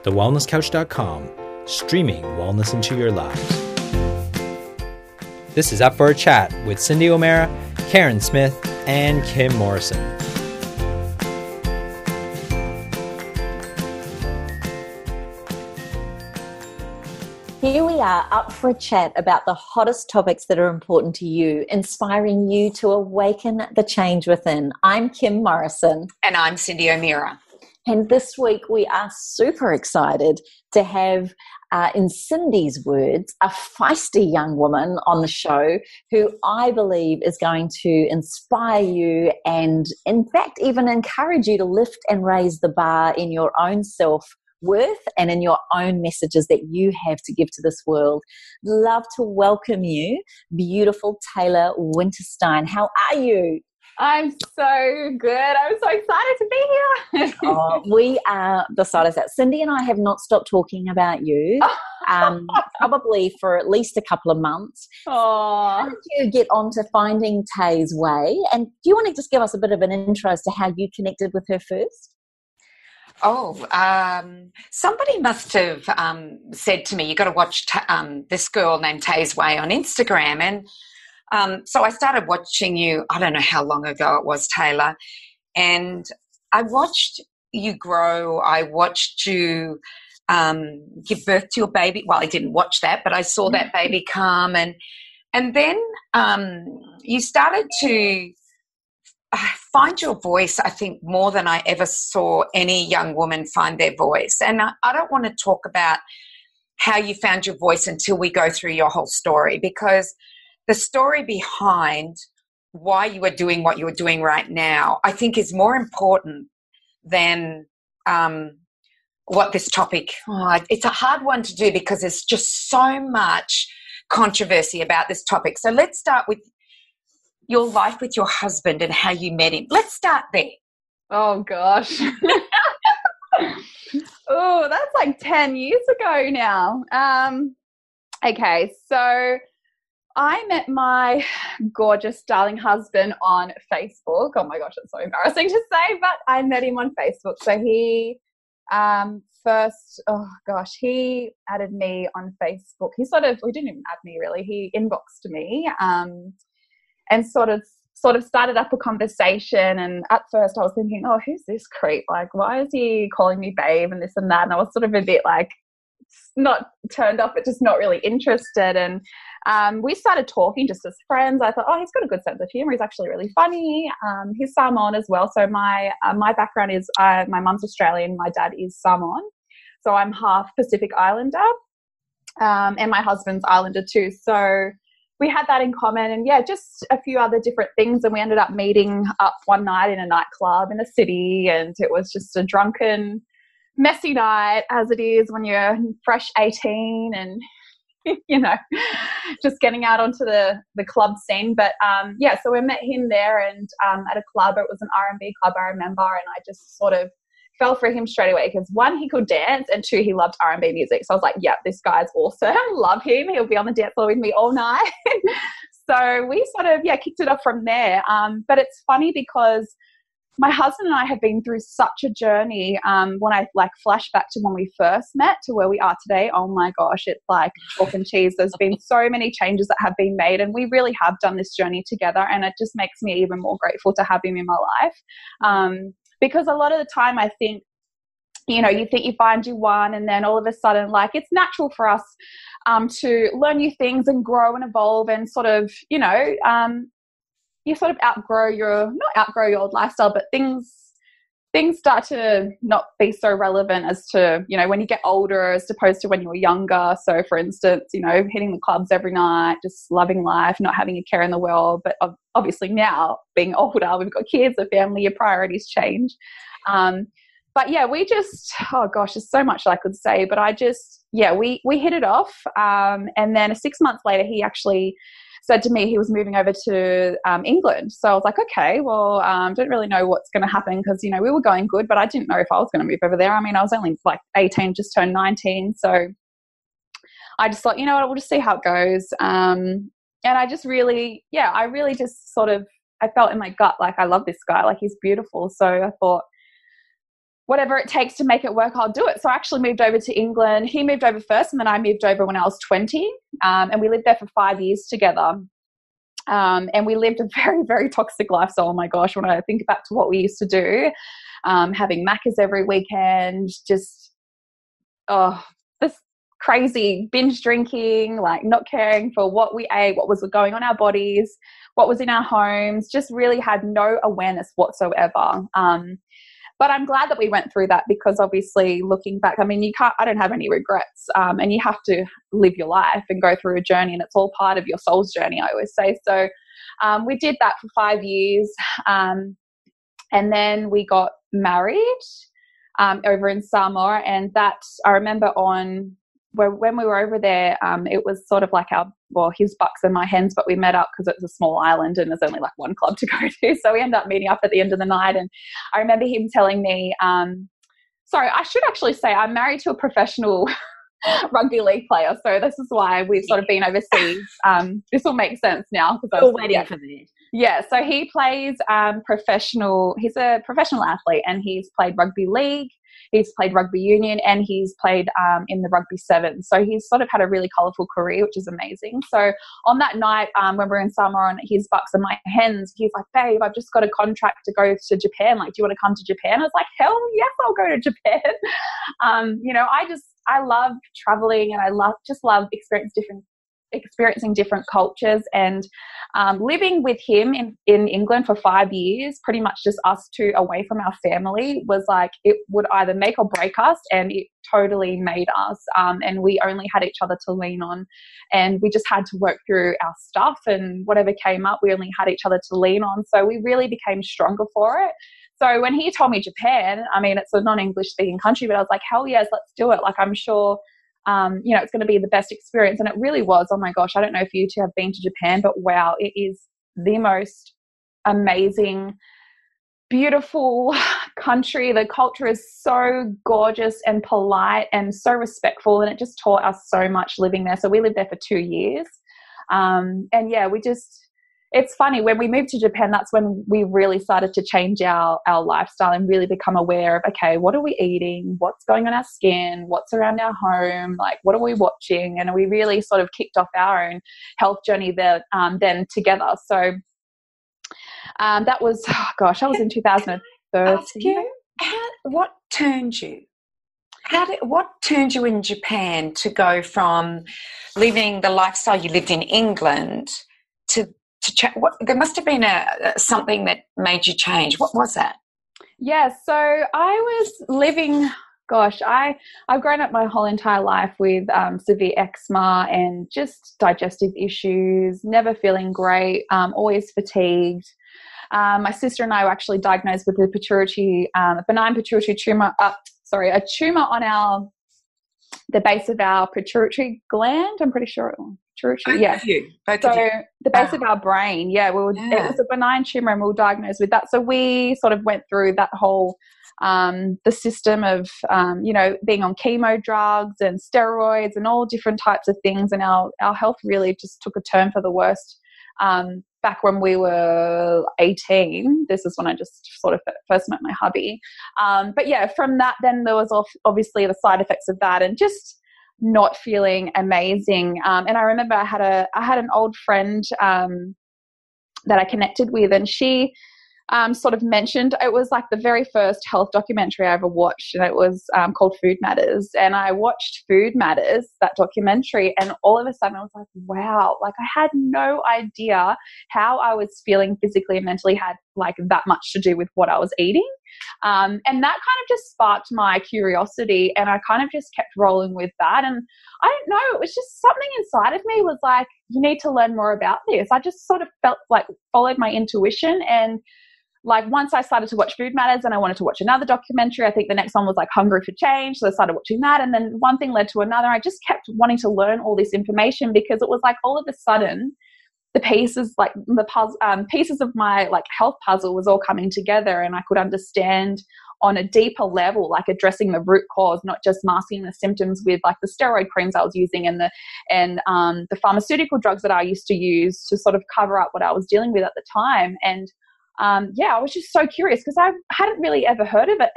thewellnesscouch.com, streaming wellness into your lives. This is Up for a Chat with Cindy O'Meara, Karen Smith, and Kim Morrison. Here we are, up for a chat about the hottest topics that are important to you, inspiring you to awaken the change within. I'm Kim Morrison. And I'm Cindy O'Meara. And this week we are super excited to have, in Cindy's words, a feisty young woman on the show who I believe is going to inspire you and, in fact, even encourage you to lift and raise the bar in your own self-worth and in your own messages that you have to give to this world. Love to welcome you, beautiful Taylor Winterstein. How are you? I'm so good. I'm so excited to be here. We are decided that Cindy and I have not stopped talking about you, probably for at least a couple of months. How did you get onto finding Tay's way? And do you want to just give us a bit of an intro as to how you connected with her first? Somebody must have said to me, you got to watch this girl named Tay's Way on Instagram. And so I started watching you, I don't know how long ago it was, Taylor, and I watched you grow. I watched you give birth to your baby. Well, I didn't watch that, but I saw that baby come. And then you started to find your voice, I think, more than I ever saw any young woman find their voice. And I don't want to talk about how you found your voice until we go through your whole story, because the story behind why you are doing what you are doing right now, I think, is more important than what this topic, it's a hard one to do because there's just so much controversy about this topic. So let's start with your life with your husband and how you met him. Let's start there. Oh, gosh. Oh, that's like 10 years ago now. Okay, so I met my gorgeous, darling husband on Facebook. Oh, my gosh, it's so embarrassing to say, but I met him on Facebook. So he he added me on Facebook. He didn't even add me really. He inboxed me and sort of started up a conversation. And at first I was thinking, oh, who's this creep? Like, why is he calling me babe and this and that? And I was sort of a bit like not turned off, but just not really interested. And we started talking just as friends. I thought, oh, he's got a good sense of humor. He's actually really funny. He's Samoan as well. So my background is my mum's Australian. My dad is Samoan. So I'm half Pacific Islander, and my husband's Islander too. So we had that in common, and yeah, just a few other different things. And we ended up meeting up one night in a nightclub in a city, and it was just a drunken, messy night, as it is when you're fresh 18 and just getting out onto the club scene. But so we met him there, and at a club. It was an R&B club, I remember, and I just sort of fell for him straight away because, one, he could dance, and two, he loved R&B music. So I was like, yeah, this guy's awesome. Love him. He'll be on the dance floor with me all night. So we sort of kicked it off from there. But it's funny because my husband and I have been through such a journey. When I flash back to when we first met to where we are today, oh my gosh, it's like chalk and cheese. There's been so many changes that have been made, and we really have done this journey together. And it just makes me even more grateful to have him in my life. Because a lot of the time I think, you think you find you one, and then all of a sudden, it's natural for us to learn new things and grow and evolve and sort of, you sort of not outgrow your old lifestyle, but things start to not be so relevant as to, when you get older as opposed to when you were younger. So for instance, hitting the clubs every night, just loving life, not having a care in the world. But obviously now being older, we've got kids, a family, your priorities change. But yeah, we just, oh gosh, there's so much that I could say, but we hit it off. And then 6 months later, he actually said to me he was moving over to England. So I was like, okay, well, don't really know what's going to happen because, we were going good, but I didn't know if I was going to move over there. I mean, I was only 18, just turned 19. So I just thought, you know what, we'll just see how it goes. And I just really, I really just sort of, I felt in my gut, I love this guy, he's beautiful. So I thought, whatever it takes to make it work, I'll do it. So I actually moved over to England. He moved over first, and then I moved over when I was 20, and we lived there for 5 years together. And we lived a very, very toxic lifestyle. Oh my gosh, when I think back to what we used to do, having Maccas every weekend, just, this crazy binge drinking, like not caring for what we ate, what was going on our bodies, what was in our homes, just really had no awareness whatsoever. But I'm glad that we went through that, because obviously looking back, I mean, I don't have any regrets, and you have to live your life and go through a journey, and it's all part of your soul's journey, I always say. So we did that for 5 years, and then we got married over in Samoa, and that I remember when we were over there, it was sort of like his bucks and my hens, but we met up because it was a small island and there's only like one club to go to. So we ended up meeting up at the end of the night. And I remember him telling me, sorry, I should actually say I'm married to a professional rugby league player. So this is why we've sort of been overseas. This will make sense now. Still waiting for that. Yeah, so he plays professional. He's a professional athlete, and he's played rugby league. He's played rugby union, and he's played in the rugby sevens. So he's sort of had a really colourful career, which is amazing. So on that night, when we were in Samoa on his bucks and my hens, he's like, babe, I've just got a contract to go to Japan. Like, do you want to come to Japan? I was like, hell yes, I'll go to Japan. I love traveling, and I love experiencing different cultures, and living with him in England for 5 years, pretty much just us two away from our family, was like, it would either make or break us, and it totally made us, and we only had each other to lean on, and we just had to work through our stuff, and whatever came up, we only had each other to lean on, so we really became stronger for it. So when he told me Japan, I mean, it's a non-English speaking country, but I was like, hell yes, let's do it. Like, I'm sure it's going to be the best experience. And it really was. Oh my gosh, I don't know if you two have been to Japan, but wow, it is the most amazing, beautiful country. The culture is so gorgeous and polite and so respectful, and it just taught us so much living there. So we lived there for 2 years. It's funny, when we moved to Japan, that's when we really started to change our lifestyle and really become aware of, okay, what are we eating? What's going on our skin? What's around our home? Like, what are we watching? And we really sort of kicked off our own health journey there, then together. So that was, that was in 2013. What turned you? What turned you in Japan to go from living the lifestyle you lived in England to there must have been something that made you change. What was that? Yeah, so I was living, I've grown up my whole entire life with severe eczema and just digestive issues, never feeling great, always fatigued. My sister and I were actually diagnosed with a benign pituitary tumor, a tumor on the base of our pituitary gland, I'm pretty sure. Both of you. The base of our brain, it was a benign tumor, and we were diagnosed with that. So we sort of went through that whole the system of being on chemo drugs and steroids and all different types of things, and our health really just took a turn for the worst. Back when we were 18, this is when I just sort of first met my hubby. But yeah, from that, then there was obviously the side effects of that, and just not feeling amazing. And I remember I had an old friend that I connected with, and she sort of mentioned, it was like the very first health documentary I ever watched, and it was called Food Matters. And I watched Food Matters, that documentary, and all of a sudden I was like, wow, like I had no idea how I was feeling physically and mentally had like that much to do with what I was eating. And that kind of just sparked my curiosity, and I kind of just kept rolling with that. And I don't know, it was just something inside of me was like, you need to learn more about this. I just sort of felt like followed my intuition, and like once I started to watch Food Matters and I wanted to watch another documentary, I think the next one was like Hungry for Change. So I started watching that, and then one thing led to another. I just kept wanting to learn all this information, because it was like all of a sudden the pieces, like the puzzle, pieces of my like health puzzle was all coming together, and I could understand on a deeper level, like addressing the root cause, not just masking the symptoms with like the steroid creams I was using and the pharmaceutical drugs that I used to use to sort of cover up what I was dealing with at the time. And I was just so curious because I hadn't really ever heard of it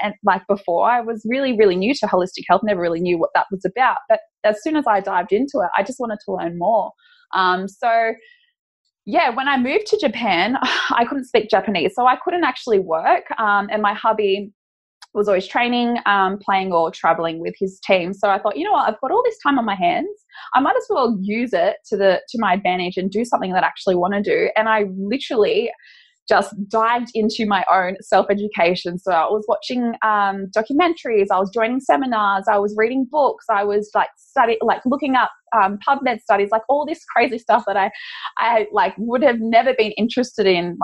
before. I was really, really new to holistic health, never really knew what that was about. But as soon as I dived into it, I just wanted to learn more. When I moved to Japan, I couldn't speak Japanese, so I couldn't actually work. And my hubby was always training, playing or traveling with his team. So I thought, you know what, I've got all this time on my hands. I might as well use it to my advantage and do something that I actually want to do. And I literally just dived into my own self-education. So I was watching documentaries, I was joining seminars, I was reading books, I was looking up PubMed studies, all this crazy stuff that I would have never been interested in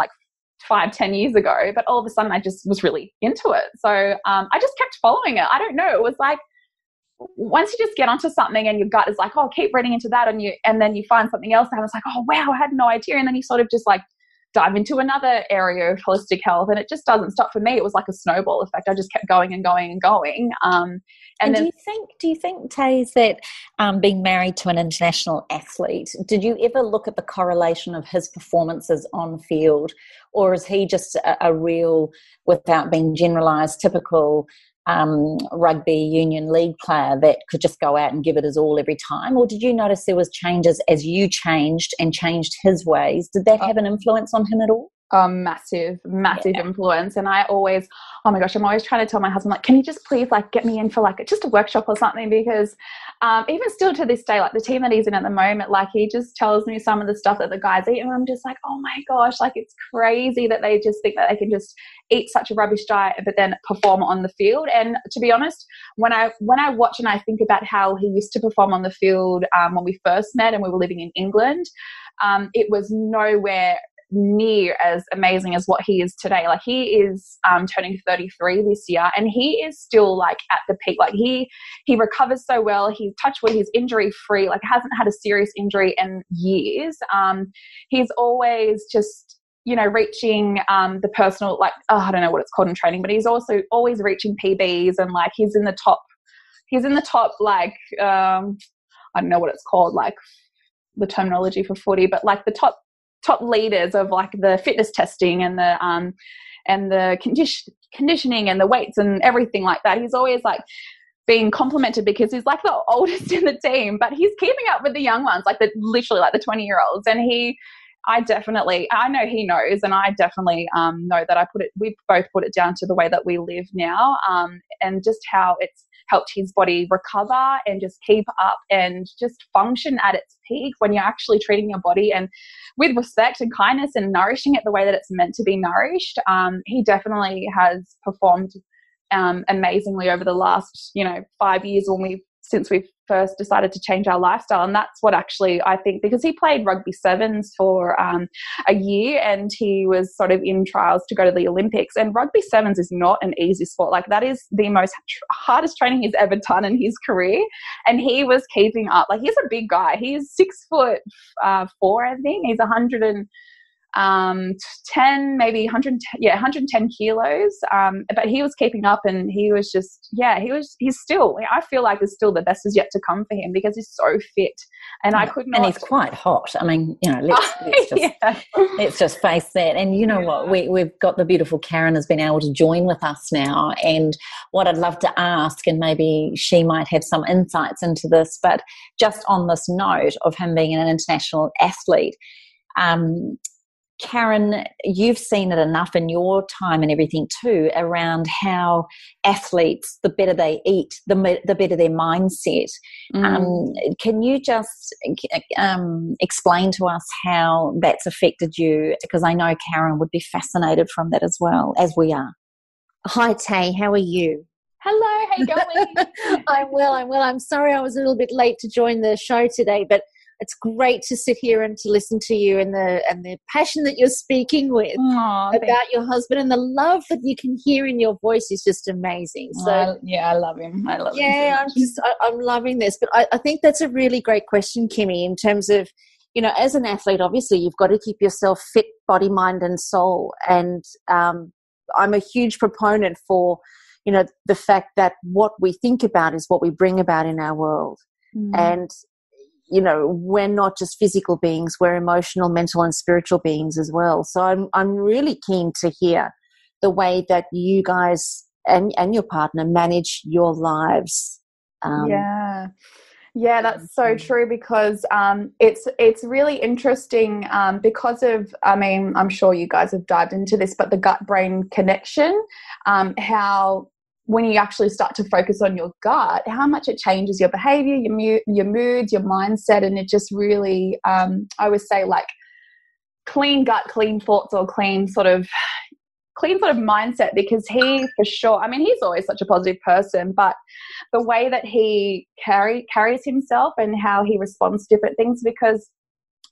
5-10 years ago, but all of a sudden I just was really into it. So I just kept following it. I don't know, it was once you just get onto something and your gut is oh, keep reading into that, and then you find something else and it's oh wow, I had no idea, and then you sort of just dive into another area of holistic health, and it just doesn't stop. For me, it was like a snowball effect. I just kept going and going and going. And then, do you think, Taze, that being married to an international athlete, did you ever look at the correlation of his performances on field, or is he just a real, without being generalised, typical rugby union league player that could just go out and give it his all every time? Or did you notice there was changes as you changed and changed his ways? Did that have an influence on him at all? Massive influence. And I always, oh my gosh, I'm always trying to tell my husband, can you just please get me in for just a workshop or something? Because even still to this day, the team that he's in at the moment, he just tells me some of the stuff that the guys eat, and I'm just oh my gosh, it's crazy that they just think that they can just eat such a rubbish diet but then perform on the field. And to be honest, when I watch and I think about how he used to perform on the field when we first met and we were living in England, it was nowhere near as amazing as what he is today. He is turning 33 this year, and he is still at the peak. He recovers so well. He's touched wood, he's injury free, hasn't had a serious injury in years. He's always just reaching the personal, I don't know what it's called in training, but he's also always reaching PBs, and he's in the top I don't know what it's called, the terminology for footy, but the top leaders of the fitness testing and the conditioning and the weights and everything like that. He's always being complimented because he's the oldest in the team, but he's keeping up with the young ones, literally the 20-year-olds. And I know he knows, and I definitely know that we both put it down to the way that we live now, and just how it's helped his body recover and just keep up and just function at its peak when you're actually treating your body and with respect and kindness and nourishing it the way that it's meant to be nourished. He definitely has performed amazingly over the last 5 years since we've first decided to change our lifestyle. And that's what actually I think, because he played rugby sevens for a year, and he was sort of in trials to go to the Olympics, and rugby sevens is not an easy sport. That is the most hardest training he's ever done in his career, and he was keeping up. He's a big guy. He's 6'4", I think. He's 110, maybe 110 kilos. But he was keeping up, and he was just, he's still, I feel it's still the best is yet to come for him because he's so fit. And I could not. And he's quite hot. I mean, let's just face that. And you know what? We've got the beautiful Karen has been able to join with us now. And what I'd love to ask, and maybe she might have some insights into this, but just on this note of him being an international athlete, Karen, you've seen it enough in your time and everything too around how athletes, the better they eat, the better their mindset. Can you just explain to us how that's affected you? Because I know Karen would be fascinated from that as well, as we are. Hi, Tay. How are you? Hello. How you going? I'm well. I'm sorry I was a little bit late to join the show today, but it's great to sit here and to listen to you and the passion that you're speaking with about your husband, and the love that you can hear in your voice is just amazing. So I love him. Yeah, I'm loving this. But I think that's a really great question, Kimmy, in terms of, as an athlete, obviously you've got to keep yourself fit, body, mind, and soul. And I'm a huge proponent for, the fact that what we think about is what we bring about in our world. And we're not just physical beings, we're emotional, mental and spiritual beings as well. So I'm really keen to hear the way that you guys and your partner manage your lives. Yeah, that's so true, because it's really interesting because of, I mean, I'm sure you guys have dived into this, but the gut-brain connection, how when you actually start to focus on your gut, how much it changes your behavior, your moods, your mindset, and it just really, I would say, like, clean gut, clean thoughts, or clean sort of mindset, because he, for sure, I mean, he's always such a positive person, but the way that he carries himself and how he responds to different things, because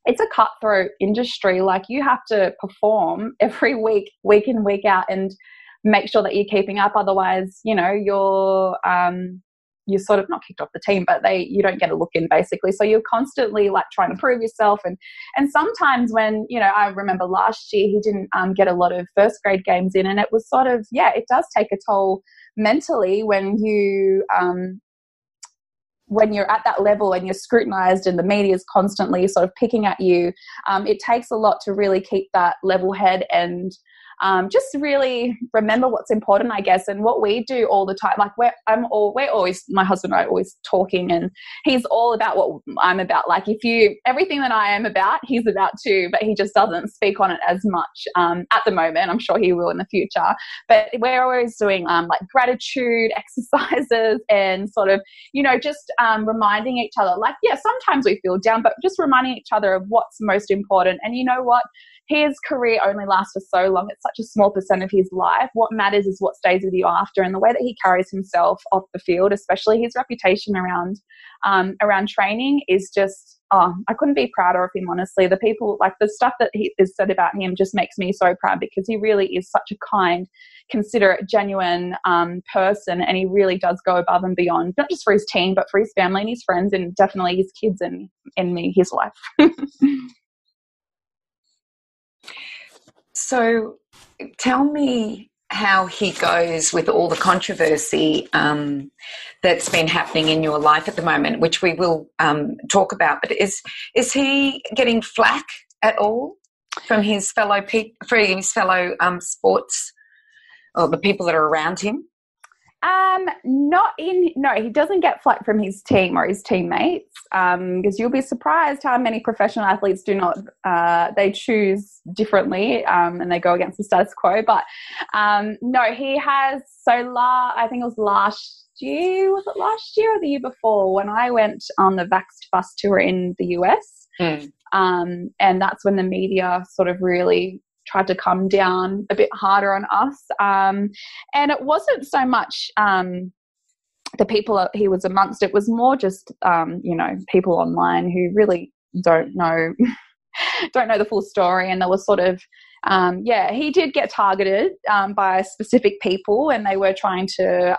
it's a cutthroat industry. Like, you have to perform every week, week in, week out, and make sure that you're keeping up. Otherwise, you're sort of not kicked off the team, but you don't get a look in, basically. So you're constantly like trying to prove yourself. And sometimes when, I remember last year he didn't get a lot of first grade games in, and it was sort of, it does take a toll mentally when you're at that level and you're scrutinized and the media is constantly sort of picking at you. It takes a lot to really keep that level head and just really remember what's important, I guess. And what we do all the time, like we're always, my husband and I are always talking, and he's all about what I'm about. Like, everything that I am about, he's about too, but he just doesn't speak on it as much at the moment. I'm sure he will in the future. But we're always doing like gratitude exercises and sort of, just reminding each other, like, sometimes we feel down, but just reminding each other of what's most important. And you know what? His career only lasts for so long. It's such a small percent of his life. What matters is what stays with you after, and the way that he carries himself off the field, especially his reputation around training, is just, I couldn't be prouder of him, honestly. The people, like, the stuff that he is said about him just makes me so proud, because he really is such a kind, considerate, genuine person, and he really does go above and beyond, not just for his team, but for his family and his friends, and definitely his kids and me, his wife. So tell me how he goes with all the controversy that's been happening in your life at the moment, which we will talk about. But is he getting flack at all from his fellow sports, or the people that are around him? No, he doesn't get flack from his team or his teammates, because you'll be surprised how many professional athletes do not, they choose differently, and they go against the status quo. But no, he has, I think it was last year or the year before, when I went on the Vaxxed Bus tour in the US, and that's when the media sort of really tried to come down a bit harder on us. And it wasn't so much the people he was amongst. It was more just, people online who really don't know the full story. And there was sort of, he did get targeted by specific people, and they were trying to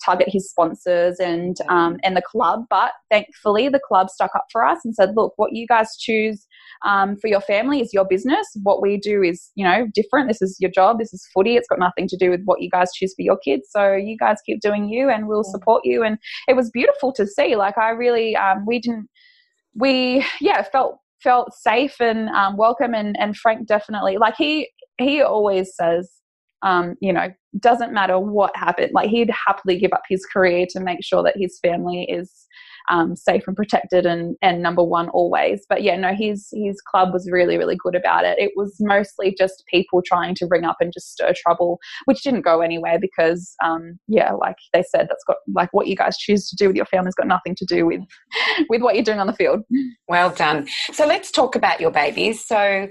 target his sponsors and the club. But thankfully, the club stuck up for us and said, look, what you guys choose for your family is your business. What we do is, different. This is your job. This is footy. It's got nothing to do with what you guys choose for your kids. So you guys keep doing you, and we'll support you. And it was beautiful to see. Like, I really, felt safe and welcome. And Frank definitely, like, he always says, doesn't matter what happened, like, he'd happily give up his career to make sure that his family is safe and protected and number one always. But his club was really, really good about it. It was mostly just people trying to ring up and just stir trouble, which didn't go anywhere, because like they said, that's got, like, what you guys choose to do with your family's got nothing to do with what you're doing on the field. Well done. So let's talk about your babies. So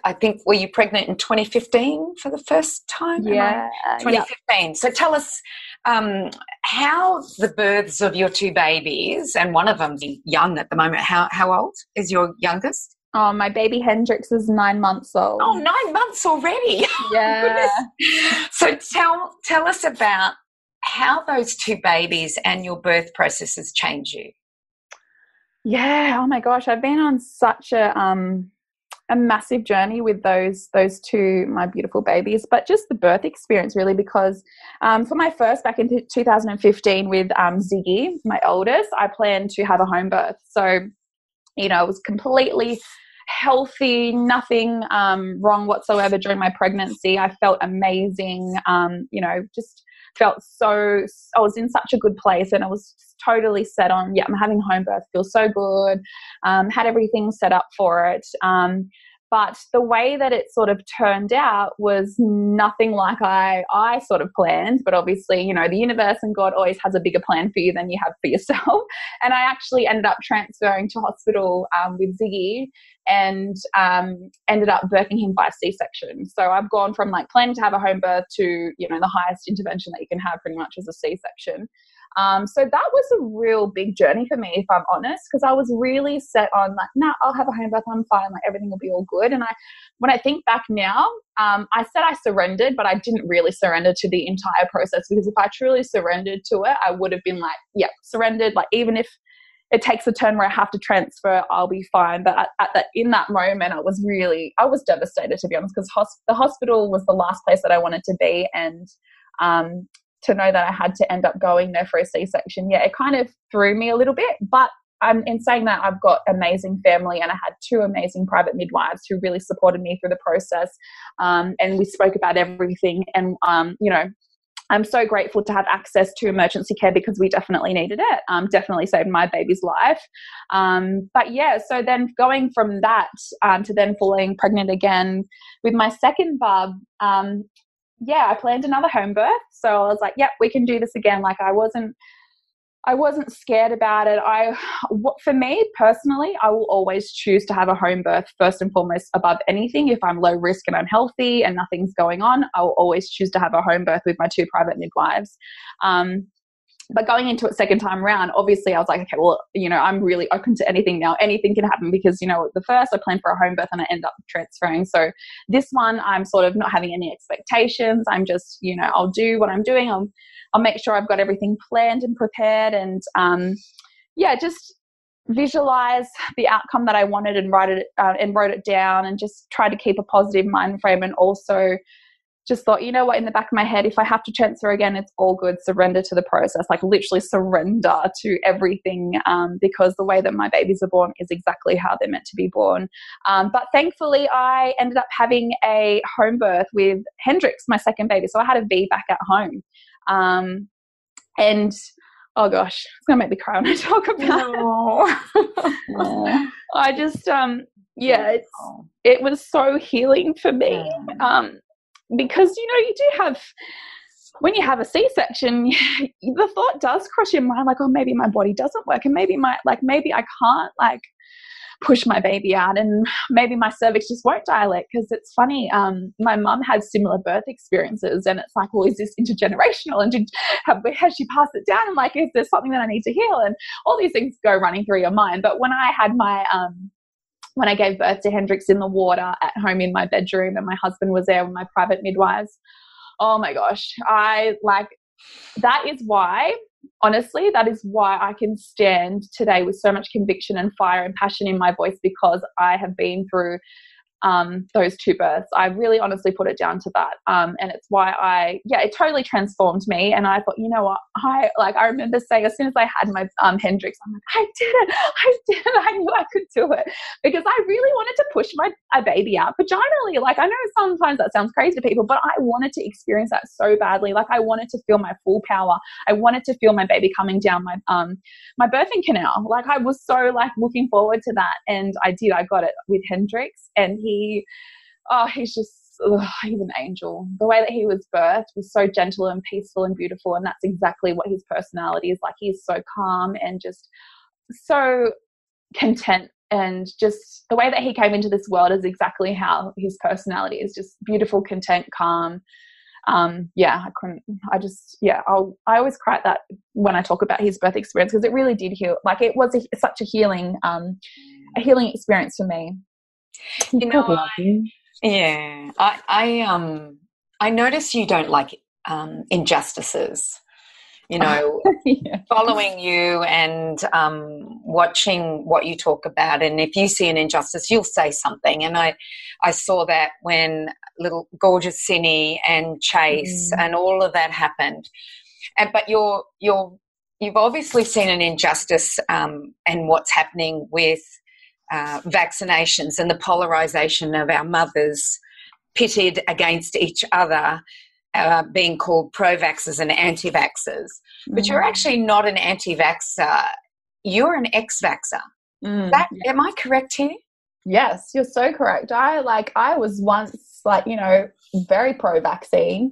I think, were you pregnant in 2015 for the first time? Yeah. 2015. Yep. So tell us how the births of your two babies, and one of them's young at the moment. How old is your youngest? Oh, my baby Hendrix is 9 months old. Oh, 9 months already. Yeah. So tell us about how those two babies and your birth processes change you. Yeah. Oh my gosh. I've been on such a a massive journey with those two, my beautiful babies, but just the birth experience really, because for my first back in 2015 with Ziggy, my oldest, I planned to have a home birth. So, you know, it was completely healthy, nothing wrong whatsoever during my pregnancy. I felt amazing, you know, just felt so, I was in such a good place, and I was totally set on, I'm having a home birth, feels so good, had everything set up for it. But the way that it sort of turned out was nothing like I sort of planned. But obviously, you know, the universe and God always has a bigger plan for you than you have for yourself. And I actually ended up transferring to hospital with Ziggy, and ended up birthing him by C-section. So I've gone from like planning to have a home birth to, you know, the highest intervention that you can have pretty much is a C-section. So that was a real big journey for me, if I'm honest, because I was really set on like, no, I'll have a home birth, I'm fine, like everything will be all good. And when I think back now, I said I surrendered, but I didn't really surrender to the entire process, because if I truly surrendered to it, I would have been like, surrendered, like even if it takes a turn where I have to transfer, I'll be fine. But in that moment, I was devastated, to be honest, because the hospital was the last place that I wanted to be. And to know that I had to end up going there for a C-section, it kind of threw me a little bit. But in saying that, I've got amazing family, and I had two amazing private midwives who really supported me through the process. And we spoke about everything. And, you know, I'm so grateful to have access to emergency care, because we definitely needed it. Definitely saved my baby's life. But yeah, so then going from that to then falling pregnant again with my second bub, I planned another home birth. So I was like, we can do this again. Like I wasn't scared about it. For me personally, I will always choose to have a home birth first and foremost above anything. If I'm low risk and I'm healthy and nothing's going on, I will always choose to have a home birth with my two private midwives. But going into it second time around, obviously I was like, okay, well, you know, I'm really open to anything now. Anything can happen, because, you know, the first I planned for a home birth and I end up transferring. So this one, I'm sort of not having any expectations. I'm just, you know, I'll do what I'm doing. I'll make sure I've got everything planned and prepared, and just visualize the outcome that I wanted and wrote it down, and just try to keep a positive mind frame. And also just thought, you know what, in the back of my head, if I have to transfer again, it's all good. Surrender to the process, like literally surrender to everything, because the way that my babies are born is exactly how they're meant to be born. But thankfully, I ended up having a home birth with Hendrix, my second baby. So I had a VBAC at home. And oh gosh, it's going to make me cry when I talk about it. I just, it was so healing for me. Because, you know, you do have, when you have a C-section, the thought does cross your mind, like, oh, maybe my body doesn't work, and maybe maybe I can't like push my baby out, and maybe my cervix just won't dilate. Because it's funny, my mum had similar birth experiences, and it's like, well, is this intergenerational, and has she passed it down, and like, is there something that I need to heal, and all these things go running through your mind. But when I had my when I gave birth to Hendrix in the water at home in my bedroom, and my husband was there with my private midwives, oh my gosh, that is why I can stand today with so much conviction and fire and passion in my voice, because I have been through those two births. I really honestly put it down to that. And it's why it totally transformed me. And I thought, you know what, I remember saying, as soon as I had my Hendrix, I'm like, I did it. I knew I could do it, because I really wanted to push my baby out vaginally. Like, I know sometimes that sounds crazy to people, but I wanted to experience that so badly. Like, I wanted to feel my full power. I wanted to feel my baby coming down my birthing canal. Like, I was so like looking forward to that. And I did. I got it with Hendrix, and he's an angel. The way that he was birthed was so gentle and peaceful and beautiful, and that's exactly what his personality is like. He's so calm and just so content, and just the way that he came into this world is exactly how his personality is, just beautiful, content, calm. I always cry at that when I talk about his birth experience, because it really did heal. Like, it was such a healing experience for me. You know, I notice you don't like injustices. you know, Yeah. following you and watching what you talk about. And if you see an injustice, you'll say something. And I saw that when little gorgeous Cindy and Chase and all of that happened. But you've obviously seen an injustice and what's happening with vaccinations and the polarization of our mothers pitted against each other, being called pro-vaxxers and anti-vaxxers. But you're actually not an anti-vaxxer. You're an ex-vaxxer. Am I correct here? Yes, you're so correct. I was once very pro-vaccine.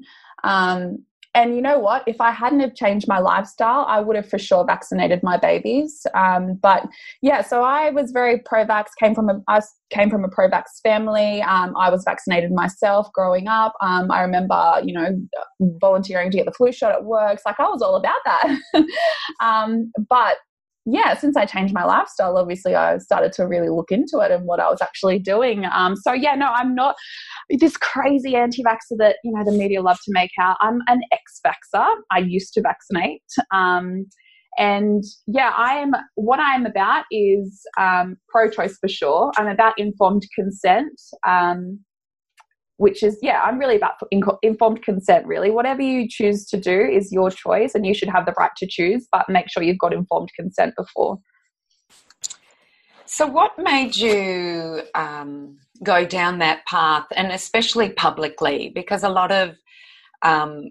And you know what? If I hadn't have changed my lifestyle, I would have for sure vaccinated my babies. But yeah, so I was very pro-vax. I came from a pro-vax family. I was vaccinated myself growing up. I remember, volunteering to get the flu shot at work. It's like I was all about that. But yeah, since I changed my lifestyle, obviously I started to really look into it and what I was actually doing. So yeah, no, I'm not this crazy anti-vaxxer that, the media love to make out. I'm an ex-vaxxer. I used to vaccinate. And yeah, what I'm about is pro-choice for sure. I'm about informed consent, which is, I'm really about informed consent, really. Whatever you choose to do is your choice and you should have the right to choose, but make sure you've got informed consent before. So what made you go down that path, and especially publicly? Because a lot of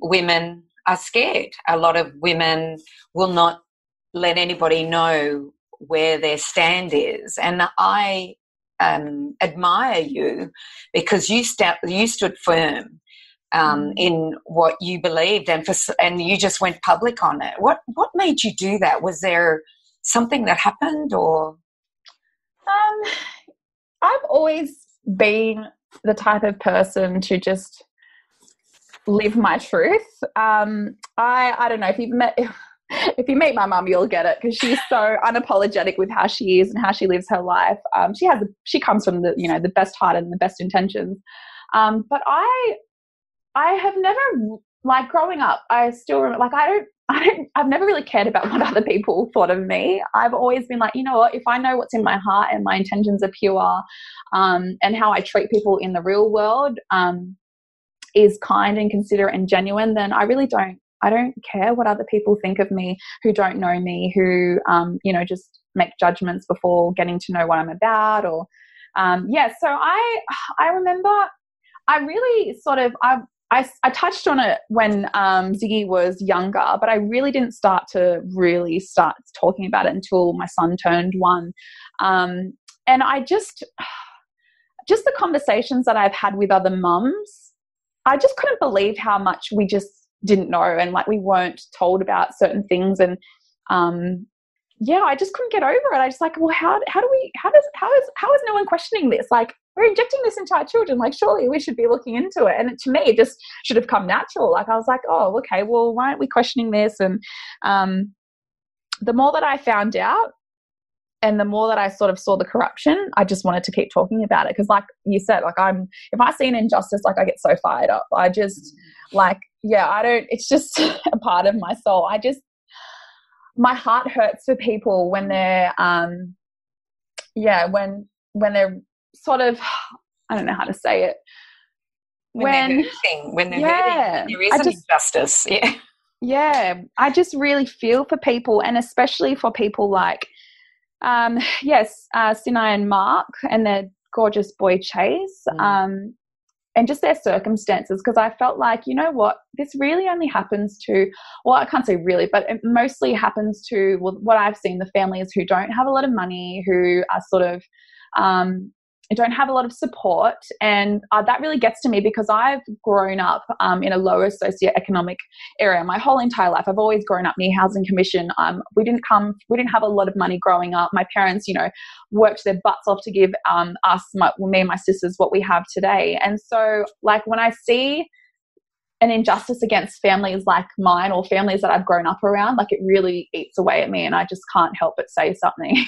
women are scared. A lot of women will not let anybody know where their stand is. And I admire you because you stood firm in what you believed, and you just went public on it. What made you do that? Was there something that happened, or? I've always been the type of person to just live my truth. I don't know if you meet my mum, you'll get it, because she's so unapologetic with how she is and how she lives her life. She comes from the best heart and the best intentions. But I have never, growing up, I still remember, I've never really cared about what other people thought of me. I've always been like, you know what, if I know what's in my heart and my intentions are pure, and how I treat people in the real world is kind and considerate and genuine, then I don't care what other people think of me who don't know me, who, just make judgments before getting to know what I'm about. Or, so I remember I really I touched on it when Ziggy was younger, but I really didn't start talking about it until my son turned 1. And I just the conversations that I've had with other mums, I just couldn't believe how much we just didn't know, and we weren't told about certain things. And I just couldn't get over it. I just well, how is no one questioning this? We're injecting this into our children. Surely we should be looking into it. And to me, it just should have come natural. I was like, oh, okay, well, why aren't we questioning this? And the more that I found out, and the more that I sort of saw the corruption, I just wanted to keep talking about it. Because like you said, if I see an injustice, I get so fired up. I just it's just a part of my soul. My heart hurts for people when they're, when they're sort of, I don't know how to say it. When they're hurting, there is an injustice. Yeah. Yeah. I just really feel for people, and especially for people like, Sinai and Mark and their gorgeous boy Chase, and just their circumstances, because I felt like, you know what, this really only happens to, well, I can't say really, but it mostly happens to, what I've seen, the families who don't have a lot of money, who are sort of don't have a lot of support. And that really gets to me, because I've grown up in a lower socioeconomic area my whole entire life. I've always grown up near Housing Commission. We didn't have a lot of money growing up. My parents, worked their butts off to give me and my sisters what we have today. And so when I see an injustice against families like mine, or families that I've grown up around, it really eats away at me, and I just can't help but say something.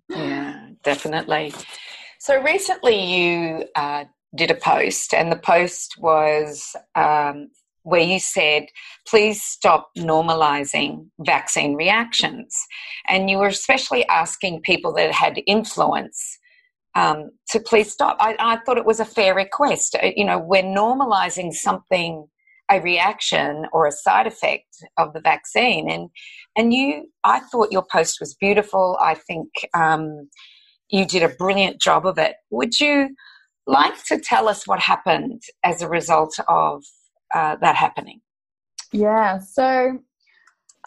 Yeah, definitely. So recently you did a post, and the post was where you said, please stop normalizing vaccine reactions. And you were especially asking people that had influence to please stop. I thought it was a fair request. We're normalizing something, a reaction or a side effect of the vaccine. I thought your post was beautiful. I think you did a brilliant job of it. Would you like to tell us what happened as a result of that happening? Yeah, so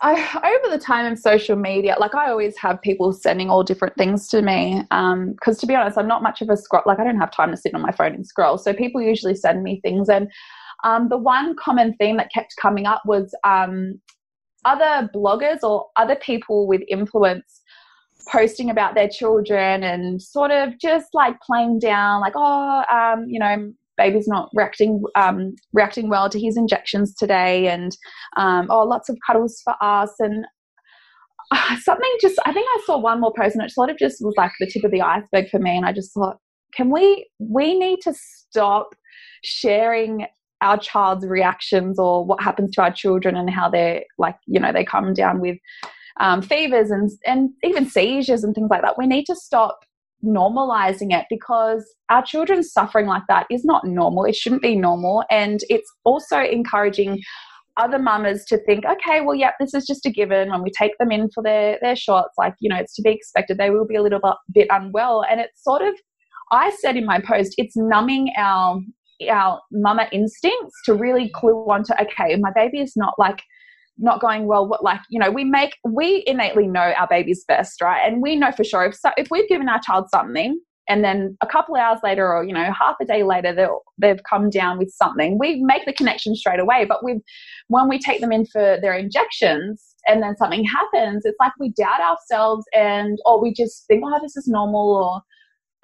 over the time of social media, like I always have people sending all different things to me because to be honest, I'm not much of a scroll. Like I don't have time to sit on my phone and scroll. So people usually send me things, and the one common theme that kept coming up was other bloggers or other people with influence posting about their children and sort of just like playing down like, baby's not reacting well to his injections today, and lots of cuddles for us, and I think I saw one more post and it sort of just was like the tip of the iceberg for me, and I just thought, we need to stop sharing our child's reactions or what happens to our children and how they're like, they come down with fevers and even seizures and things like that. We need to stop normalizing it because our children's suffering like that is not normal. It shouldn't be normal. And it's also encouraging other mamas to think, okay, well, yeah, this is just a given. When we take them in for their shots, like, it's to be expected. They will be a little bit unwell. And it's sort of, I said in my post, it's numbing our mama instincts to really clue onto, okay, my baby is not going well. We innately know our baby's best, right? And we know for sure if we've given our child something and then a couple of hours later or, half a day later, they've come down with something, we make the connection straight away. But when we take them in for their injections and then something happens, it's like we doubt ourselves or we just think, oh, this is normal, or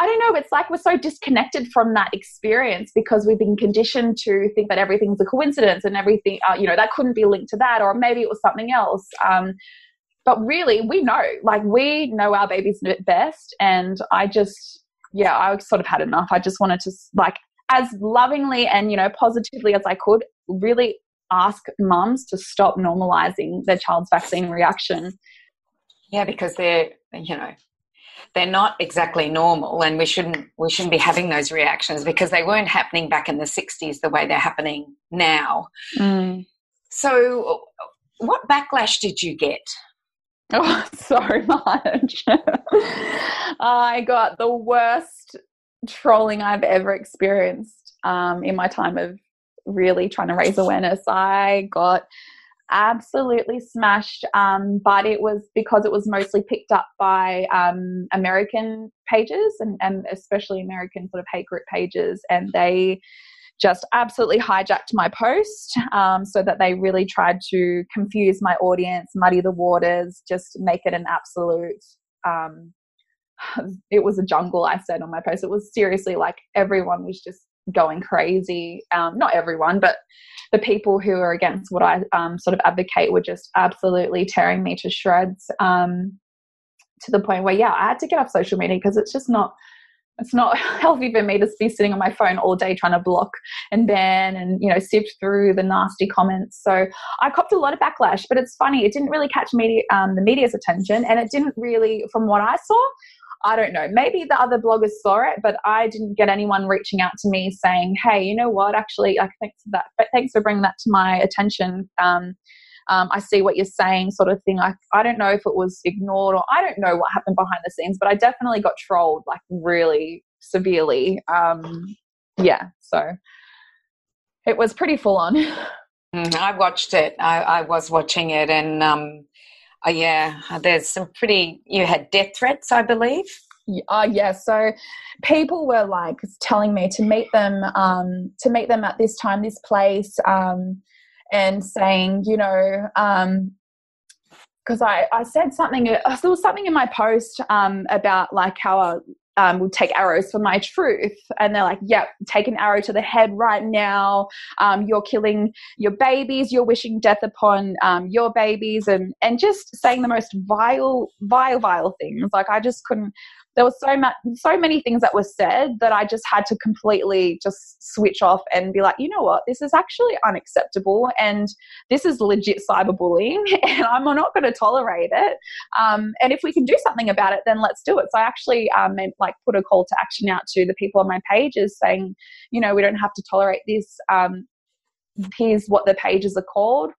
I don't know, it's like we're so disconnected from that experience because we've been conditioned to think that everything's a coincidence and everything, that couldn't be linked to that, or maybe it was something else. But really, we know our babies best. And I sort of had enough. I just wanted to, as lovingly and, positively as I could, really ask mums to stop normalizing their child's vaccine reaction. Yeah, because they're not exactly normal, and we shouldn't be having those reactions because they weren't happening back in the 60s the way they're happening now. So what backlash did you get? Oh, so much. I got the worst trolling I've ever experienced in my time of really trying to raise awareness. I got absolutely smashed, but it was because it was mostly picked up by American pages and especially American sort of hate group pages, and they just absolutely hijacked my post so that they really tried to confuse my audience, muddy the waters, just make it an absolute it was a jungle, I said on my post. It was seriously like everyone was just going crazy. Not everyone, but the people who are against what I sort of advocate were just absolutely tearing me to shreds, to the point where, I had to get off social media because it's not healthy for me to be sitting on my phone all day trying to block and ban and, sift through the nasty comments. So I copped a lot of backlash, but it's funny. It didn't really catch the media's attention, and it didn't really, from what I saw, I don't know, maybe the other bloggers saw it, but I didn't get anyone reaching out to me saying, hey, you know what, actually, thanks for that. But thanks for bringing that to my attention. I see what you're saying, sort of thing. I don't know if it was ignored, or I don't know what happened behind the scenes, but I definitely got trolled really severely. So it was pretty full on. I watched it. I was watching it, and there's some you had death threats, I believe. So people were telling me to meet them at this time, this place, and saying, because I said something, there was something in my post about how I would take arrows for my truth, and they're like, yep, take an arrow to the head right now, you're killing your babies, you're wishing death upon your babies, and just saying the most vile things. I just couldn't, there was so many things that were said that I just had to completely just switch off and be like, you know what, this is actually unacceptable, and this is legit cyberbullying, and I'm not going to tolerate it. And if we can do something about it, then let's do it. So I actually put a call to action out to the people on my pages saying, you know, we don't have to tolerate this. Here's what the pages are called.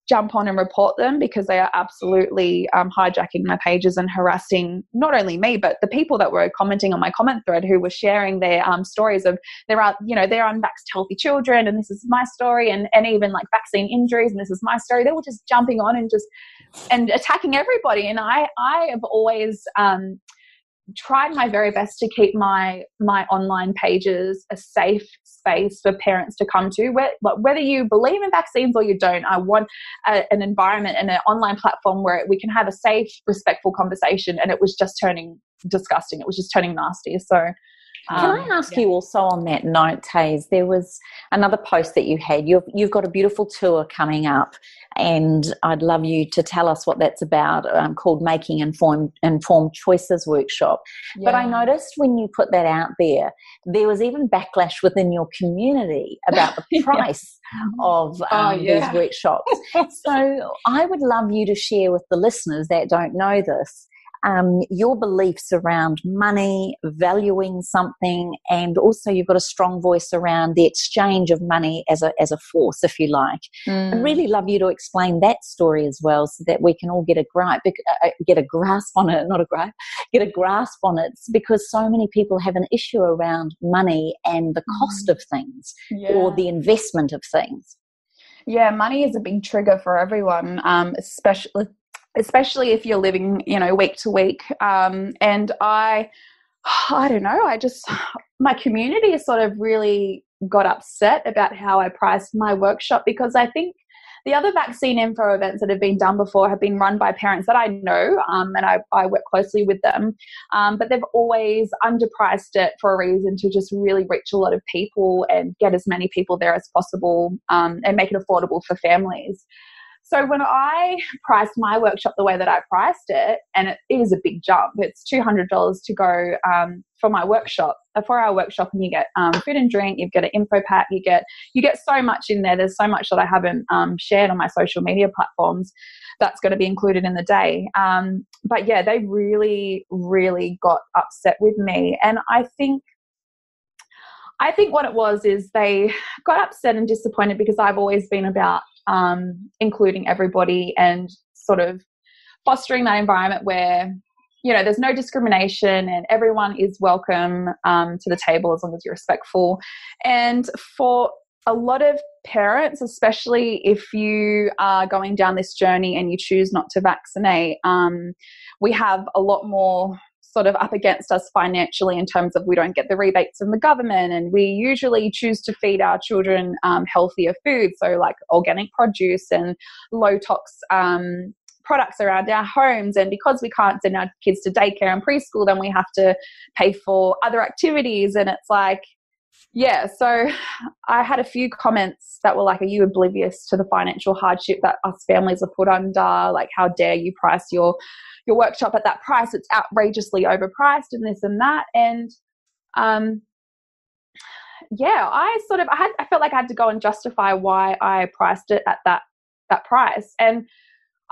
Jump on and report them, because they are absolutely hijacking my pages and harassing not only me, but the people that were commenting on my comment thread, who were sharing their stories of their unvaxxed healthy children, and this is my story, and even like vaccine injuries, and this is my story. They were just jumping on and attacking everybody. And I have always tried my very best to keep my online pages a safe space for parents to come to. Whether you believe in vaccines or you don't, I want an environment and an online platform where we can have a safe, respectful conversation. And it was just turning disgusting. It was just turning nasty. So can I ask you also on that note, Taze, there was another post that you had. You've got a beautiful tour coming up, and I'd love you to tell us what that's about, called Making Informed Choices Workshop. Yeah. But I noticed when you put that out there was even backlash within your community about the price of these workshops. So I would love you to share with the listeners that don't know this, your beliefs around money, valuing something, and also you've got a strong voice around the exchange of money as a force, if you like. I'd really love you to explain that story as well, so that we can all get a grasp on it, because so many people have an issue around money and the cost of things or the investment of things. Yeah, money is a big trigger for everyone, especially if you're living, week to week. And I don't know, my community has sort of really got upset about how I priced my workshop, because I think the other vaccine info events that have been done before have been run by parents that I know, and I work closely with them, but they've always underpriced it for a reason, to just really reach a lot of people and get as many people there as possible, and make it affordable for families. So when I priced my workshop the way that I priced it, and it is a big jump, it's $200 to go for my workshop, a 4-hour workshop, and you get food and drink, you get an info pack, you get so much in there. There's so much that I haven't shared on my social media platforms that's going to be included in the day. But yeah, they really, really got upset with me. And I think what it was is they got upset and disappointed, because I've always been about including everybody and sort of fostering that environment where, there's no discrimination and everyone is welcome to the table, as long as you're respectful. And for a lot of parents, especially if you are going down this journey and you choose not to vaccinate, we have a lot more sort of up against us financially, in terms of we don't get the rebates from the government, and we usually choose to feed our children healthier food, so like organic produce and low tox products around our homes. And because we can't send our kids to daycare and preschool, then we have to pay for other activities. And it's like, yeah, so I had a few comments that were like, are you oblivious to the financial hardship that us families are put under? Like, how dare you price your workshop at that price? It's outrageously overpriced, and this and that. And I felt like I had to go and justify why I priced it at that price. And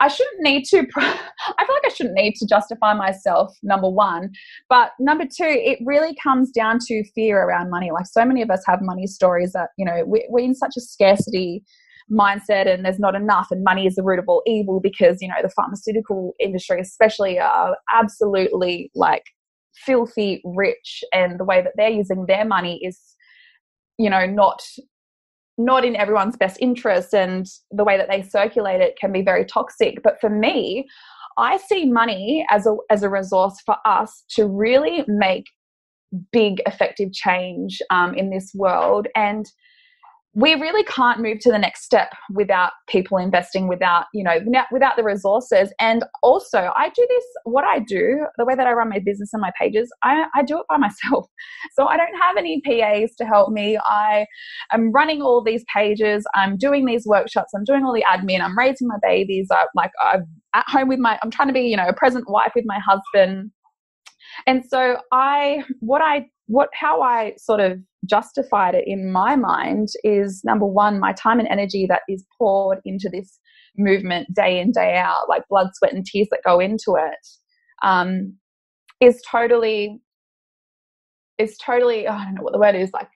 I shouldn't need to. I feel like I shouldn't need to justify myself, number one. But number two, it really comes down to fear around money. Like, so many of us have money stories that, we're in such a scarcity mindset, and there's not enough, and money is the root of all evil, because, the pharmaceutical industry especially are absolutely like filthy rich, and the way that they're using their money is, not in everyone's best interest, and the way that they circulate it can be very toxic. But for me, I see money as a resource for us to really make big, effective change in this world. And we really can't move to the next step without people investing, without the resources. And also, what I do, the way that I run my business and my pages, I do it by myself. So I don't have any PAs to help me. I am running all these pages. I'm doing these workshops. I'm doing all the admin. I'm raising my babies. I'm at home I'm trying to be, a present wife with my husband. And so how I sort of justified it in my mind is, number one, my time and energy that is poured into this movement day in, day out, like blood, sweat and tears that go into it, is totally, I don't know what the word is, like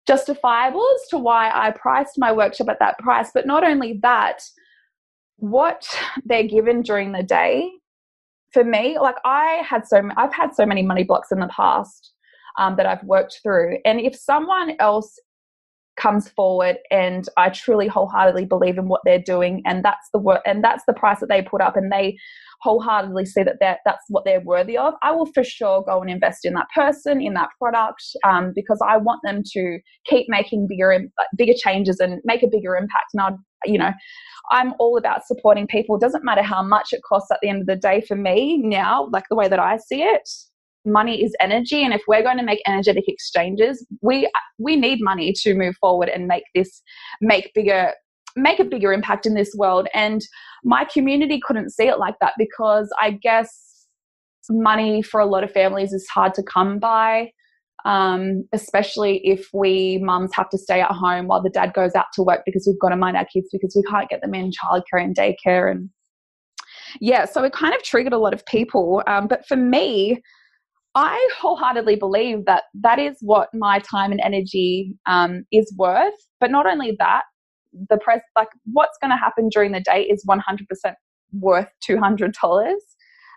justifiable as to why I priced my workshop at that price. But not only that, what they're given during the day, for me, like I've had so many money blocks in the past that I've worked through. And if someone else comes forward and I truly wholeheartedly believe in what they're doing, and that's the work and that's the price that they put up, and they wholeheartedly see that that's what they're worthy of, I will for sure go and invest in that person, in that product, because I want them to keep making bigger changes and make a bigger impact. And I'm all about supporting people. It doesn't matter how much it costs at the end of the day. For me now, like the way that I see it, money is energy, and if we're going to make energetic exchanges, we need money to move forward and make a bigger impact in this world. And my community couldn't see it like that, because I guess money for a lot of families is hard to come by, especially if we mums have to stay at home while the dad goes out to work, because we've got to mind our kids because we can't get them in childcare and daycare. And yeah, so it kind of triggered a lot of people. But for me, I wholeheartedly believe that is what my time and energy is worth. But not only that, what's going to happen during the day is 100% worth $200.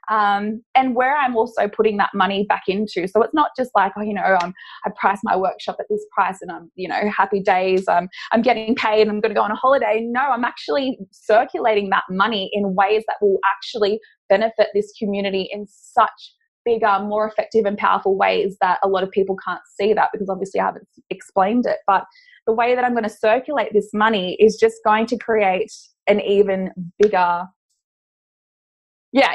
And where I'm also putting that money back into. So it's not just like, I priced my workshop at this price and I'm, happy days. I'm getting paid and I'm going to go on a holiday. No, I'm actually circulating that money in ways that will actually benefit this community in such bigger, more effective and powerful ways that a lot of people can't see that, because obviously I haven't explained it. But the way that I'm going to circulate this money is just going to create an even bigger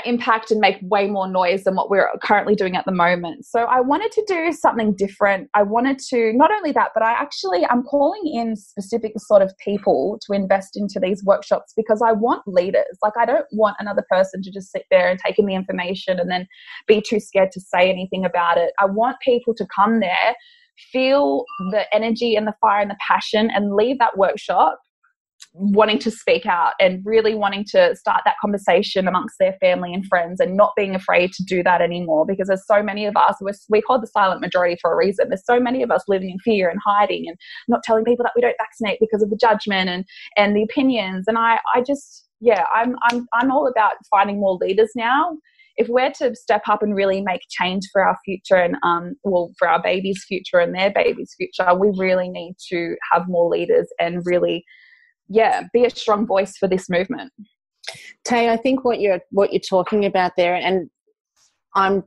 impact and make way more noise than what we're currently doing at the moment. So I wanted to do something different. I wanted to, not only that, but I'm calling in specific sort of people to invest into these workshops, because I want leaders. Like, I don't want another person to just sit there and take in the information and then be too scared to say anything about it. I want people to come there, feel the energy and the fire and the passion, and leave that workshop wanting to speak out and really wanting to start that conversation amongst their family and friends, and not being afraid to do that anymore, because there's so many of us, we call the silent majority for a reason. There's so many of us living in fear and hiding and not telling people that we don't vaccinate because of the judgment and the opinions. And I'm all about finding more leaders now. If we're to step up and really make change for our future and for our babies' future and their babies' future, we really need to have more leaders and really be a strong voice for this movement. Tay, I think what you're talking about there, and I'm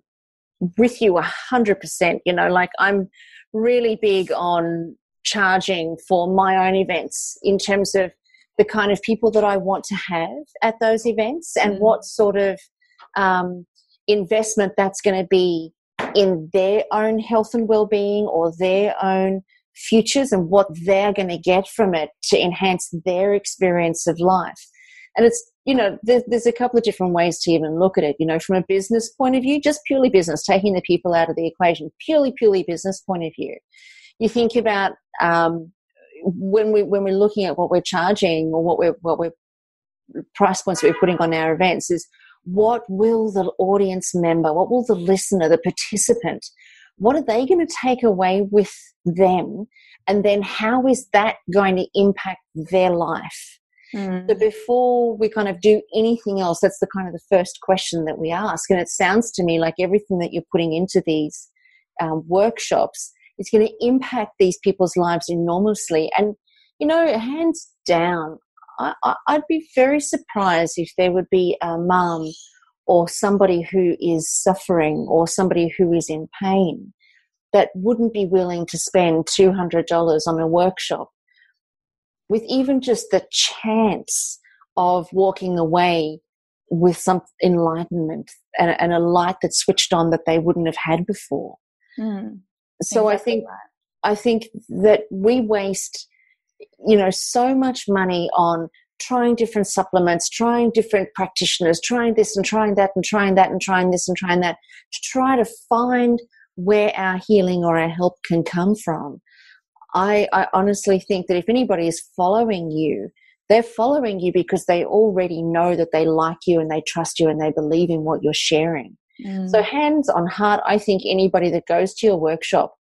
with you 100%, like I'm really big on charging for my own events in terms of the kind of people that I want to have at those events and what sort of investment that's going to be in their own health and well-being or their own futures, and what they're going to get from it to enhance their experience of life. And it's, there's a couple of different ways to even look at it. From a business point of view, just purely business, taking the people out of the equation, purely business point of view. You think about when we're looking at what we're charging or what we're price points that we're putting on our events, is what will the audience member, what will the listener, the participant, what are they going to take away with them? And then how is that going to impact their life? So before we kind of do anything else, that's the kind of the first question that we ask. And it sounds to me like everything that you're putting into these workshops is going to impact these people's lives enormously. And, hands down, I'd be very surprised if there would be a mum or somebody who is suffering or somebody who is in pain that wouldn't be willing to spend $200 on a workshop with even just the chance of walking away with some enlightenment and a light that's switched on that they wouldn't have had before. So exactly. I think that we waste, so much money on trying different supplements, trying different practitioners, trying this and trying that and trying that and trying this and trying that, to try to find where our healing or our help can come from. I honestly think that if anybody is following you, they're following you because they already know that they like you and they trust you and they believe in what you're sharing. So hands on heart, I think anybody that goes to your workshop,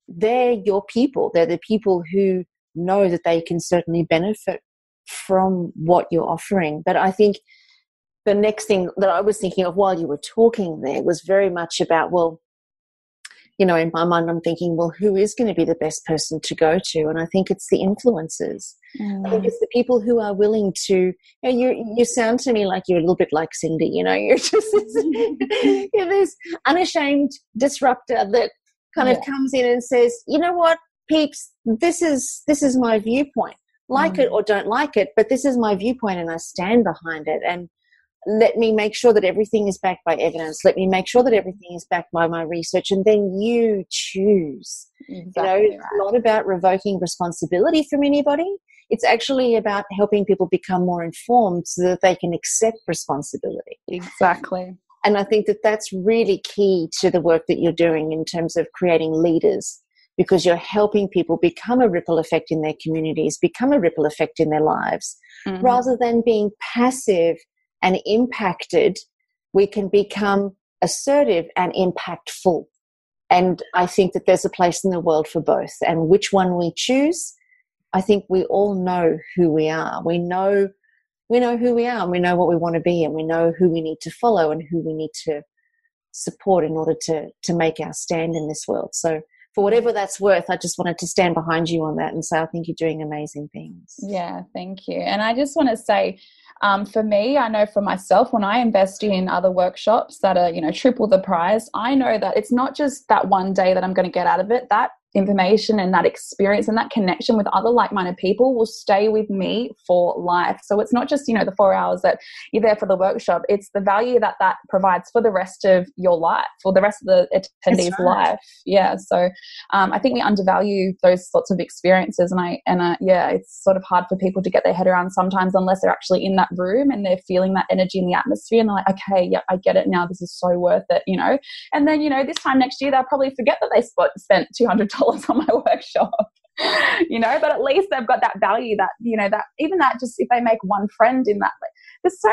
they're your people. They're the people who know that they can certainly benefit from what you're offering. But I think the next thing that I was thinking of while you were talking there was very much about, well, you know, in my mind I'm thinking, well, who is going to be the best person to go to? And I think it's the influencers. I think it's the people who are willing to, you know, you sound to me like you're a little bit like Cindy, you know, you're just you're this unashamed disruptor that kind of comes in and says, you know what, peeps, this is my viewpoint. Like it or don't like it, but this is my viewpoint and I stand behind it. And let me make sure that everything is backed by evidence. Let me make sure that everything is backed by my research. And then you choose. Exactly, you know, it's not about revoking responsibility from anybody. It's actually about helping people become more informed so that they can accept responsibility. Exactly. And I think that that's really key to the work that you're doing in terms of creating leaders, because you're helping people become a ripple effect in their communities, become a ripple effect in their lives. Rather than being passive and impacted, we can become assertive and impactful. And I think that there's a place in the world for both. And which one we choose, I think we all know who we are. We know who we are, and we know what we want to be, and we know who we need to follow and who we need to support in order to make our stand in this world. So for whatever that's worth, I just wanted to stand behind you on that and say I think you're doing amazing things. Yeah, thank you. And I just want to say, for me, I know for myself, when I invest in other workshops that are, you know, triple the price, I know that it's not just that one day that I'm going to get out of it. That information and that experience and that connection with other like-minded people will stay with me for life. So it's not just, you know, the 4 hours that you're there for the workshop. It's the value that that provides for the rest of your life, for the rest of the attendees' life. Yeah. So I think we undervalue those sorts of experiences, and yeah, it's sort of hard for people to get their head around sometimes unless they're actually in that room and they're feeling that energy in the atmosphere and they're like, okay, yeah, I get it now. This is so worth it, you know. And then, you know, this time next year they'll probably forget that they spent $200 on my workshop, you know, but at least they've got that value that, you know, that even that just if they make one friend in that, there's so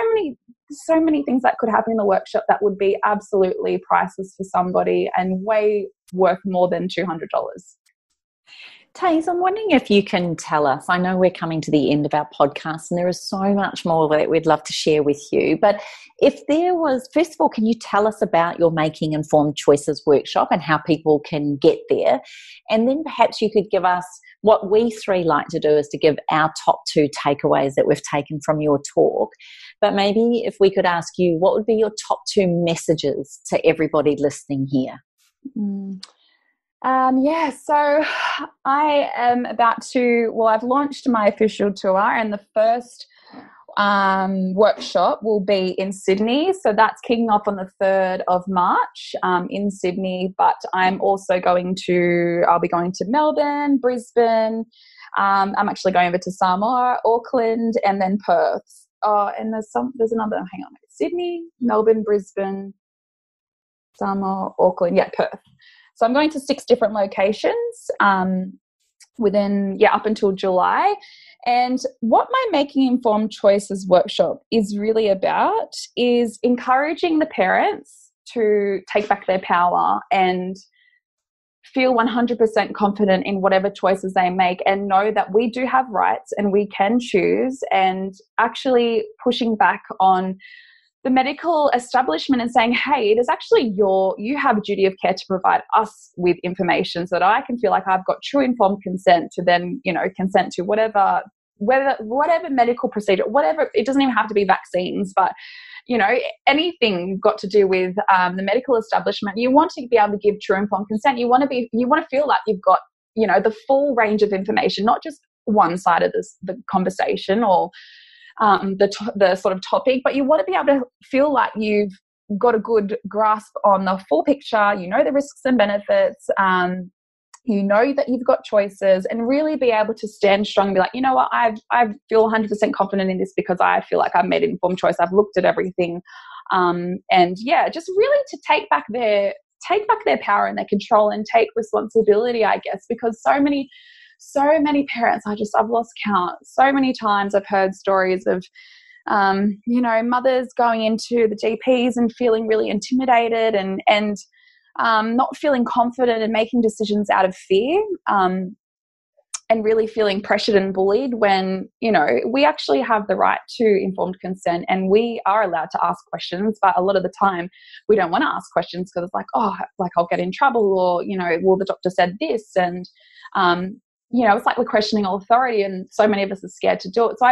many things that could happen in the workshop that would be absolutely priceless for somebody and way worth more than $200. Taze, I'm wondering if you can tell us, I know we're coming to the end of our podcast and there is so much more that we'd love to share with you, but if there was, first of all, can you tell us about your Making Informed Choices workshop and how people can get there? And then perhaps you could give us, what we three like to do is to give our top 2 takeaways that we've taken from your talk. But maybe if we could ask you, what would be your top 2 messages to everybody listening here? Yeah, so I am about to, well, I've launched my official tour and the first workshop will be in Sydney. So that's kicking off on the 3rd of March in Sydney, but I'm also I'll be going to Melbourne, Brisbane. I'm actually going over to Samoa, Auckland, and then Perth. And there's another, hang on, Sydney, Melbourne, Brisbane, Samoa, Auckland, Perth. So I'm going to 6 different locations up until July. And what my Making Informed Choices workshop is really about is encouraging the parents to take back their power and feel 100% confident in whatever choices they make and know that we do have rights and we can choose, and actually pushing back on the medical establishment and saying, hey, it is actually you have a duty of care to provide us with information so that I can feel like I've got true informed consent to then, you know, consent to whatever medical procedure, whatever. It doesn't even have to be vaccines, but, you know, anything got to do with the medical establishment. You want to be able to give true informed consent. You want to feel like you've got, you know, the full range of information, not just one side of the conversation or the sort of topic, but you want to be able to feel like you've got a good grasp on the full picture, you know, the risks and benefits, you know that you've got choices, and really be able to stand strong and be like, you know what, I feel 100% confident in this because I feel like I've made an informed choice. I've looked at everything. And yeah, just really to take back their power and their control and take responsibility, I guess, because so many parents, I've lost count. So many times I've heard stories of, mothers going into the GPs and feeling really intimidated and not feeling confident and making decisions out of fear, and really feeling pressured and bullied when, we actually have the right to informed consent and we are allowed to ask questions. But a lot of the time we don't want to ask questions because it's like, I'll get in trouble, or, well, the doctor said this. And, it's like we're questioning all authority, and so many of us are scared to do it. So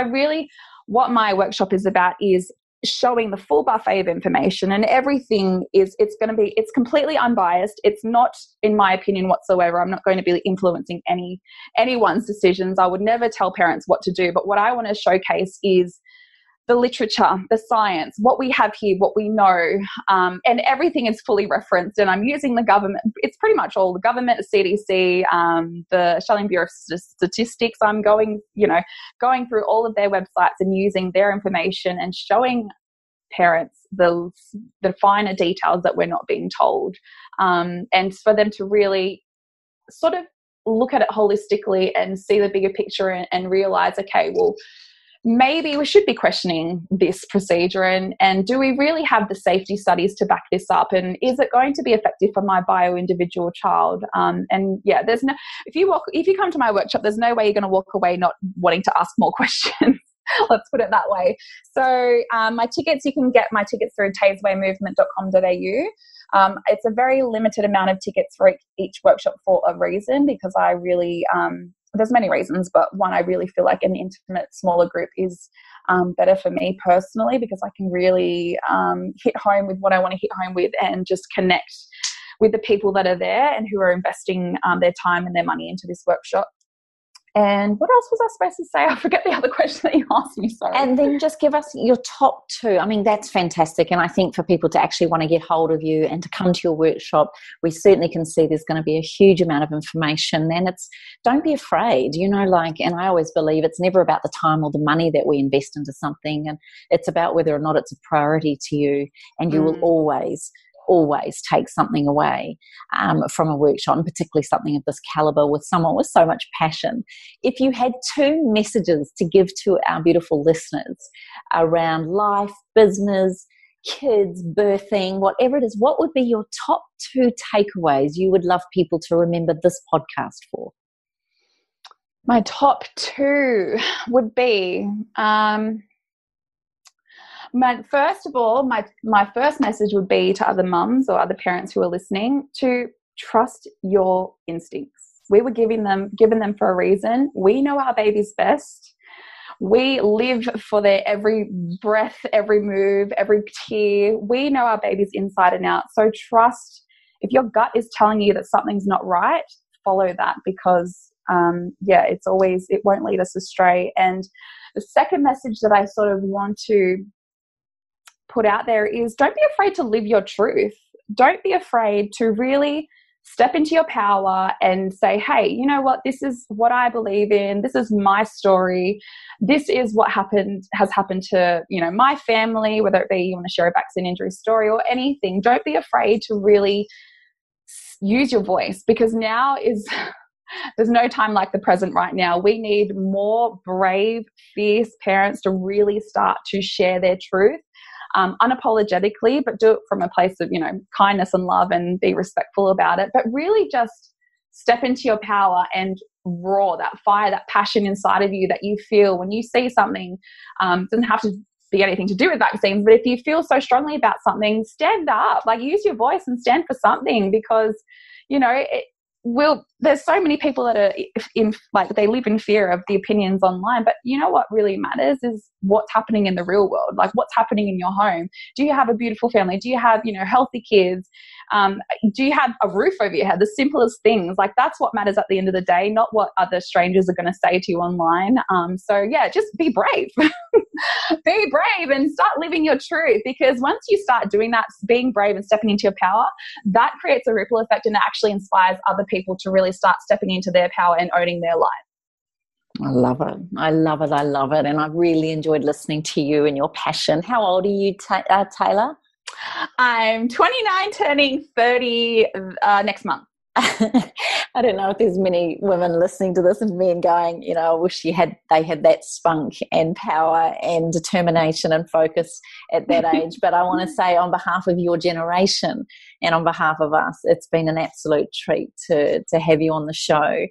what my workshop is about is showing the full buffet of information, and everything it's completely unbiased. It's not, in my opinion whatsoever, I'm not going to be influencing anyone's decisions. I would never tell parents what to do, but what I want to showcase is the literature, the science, what we have here, what we know, and everything is fully referenced. And I'm using the government. It's pretty much all the government, the CDC, the Australian Bureau of Statistics. I'm going through all of their websites and using their information and showing parents the finer details that we're not being told, and for them to really sort of look at it holistically and see the bigger picture and realize, okay, well, maybe we should be questioning this procedure, and do we really have the safety studies to back this up, and is it going to be effective for my bio-individual child? And yeah, if you come to my workshop, there's no way you're going to walk away not wanting to ask more questions. Let's put it that way. So you can get my tickets through tayswaymovement.com.au. It's a very limited amount of tickets for each workshop for a reason, because I really there's many reasons, but one, I really feel like an intimate, smaller group is better for me personally, because I can really hit home with what I want to hit home with and just connect with the people that are there and who are investing their time and their money into this workshop. And what else was I supposed to say? I forget the other question that you asked me, sorry. And then just give us your top two. I mean, that's fantastic. And I think for people to actually want to get hold of you and to come to your workshop, we certainly can see there's going to be a huge amount of information. And don't be afraid, and I always believe it's never about the time or the money that we invest into something. And it's about whether or not it's a priority to you. And you will always take something away from a workshop, and particularly something of this caliber with someone with so much passion. If you had two messages to give to our beautiful listeners around life, business, kids, birthing, whatever it is, what would be your top two takeaways you would love people to remember this podcast for? My top two would be... first of all, my first message would be to other mums or other parents who are listening to trust your instincts. We were given them for a reason. We know our babies best. We live for their every breath, every move, every tear. We know our babies inside and out. So trust. If your gut is telling you that something's not right, follow that, because it won't lead us astray. And the second message that I sort of want to put out there is, don't be afraid to live your truth. Don't be afraid to really step into your power and say, hey, you know what, this is what I believe in. This is my story. This is what has happened to, my family, whether it be you want to share a vaccine injury story or anything. Don't be afraid to really use your voice, because there's no time like the present right now. We need more brave, fierce parents to really start to share their truth. Unapologetically, but do it from a place of, kindness and love, and be respectful about it. But really just step into your power and roar that fire, that passion inside of you that you feel when you see something. Doesn't have to be anything to do with vaccines, but if you feel so strongly about something, stand up, use your voice and stand for something, because, there's so many people that are they live in fear of the opinions online, but what really matters is what's happening in the real world. What's happening in your home. Do you have a beautiful family? Do you have, healthy kids? Do you have a roof over your head? The simplest things. That's what matters at the end of the day, not what other strangers are going to say to you online. Just be brave. Be brave and start living your truth, because once you start doing that, being brave and stepping into your power, that creates a ripple effect and it actually inspires other people people to really start stepping into their power and owning their life. I love it. I love it. I love it. And I've really enjoyed listening to you and your passion. How old are you, Taylor? I'm 29, turning 30 next month. I don't know if there's many women listening to this and men going, you know, I wish they had that spunk and power and determination and focus at that age. But I want to say, on behalf of your generation and on behalf of us, it's been an absolute treat to have you on the show.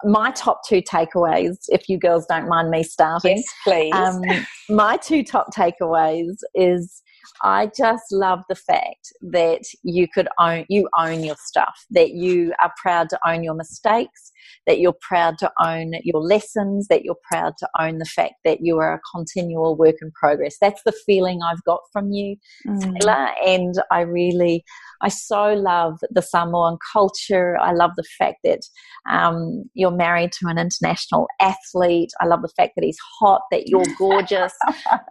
My top 2 takeaways, if you girls don't mind me starting. Yes, please. My 2 top takeaways is, I just love the fact that you own your stuff, that you are proud to own your mistakes, that you're proud to own your lessons, that you're proud to own the fact that you are a continual work in progress. That's the feeling I've got from you, Taylor, and I so love the Samoan culture. I love the fact that you're married to an international athlete. I love the fact that he's hot, that you're gorgeous.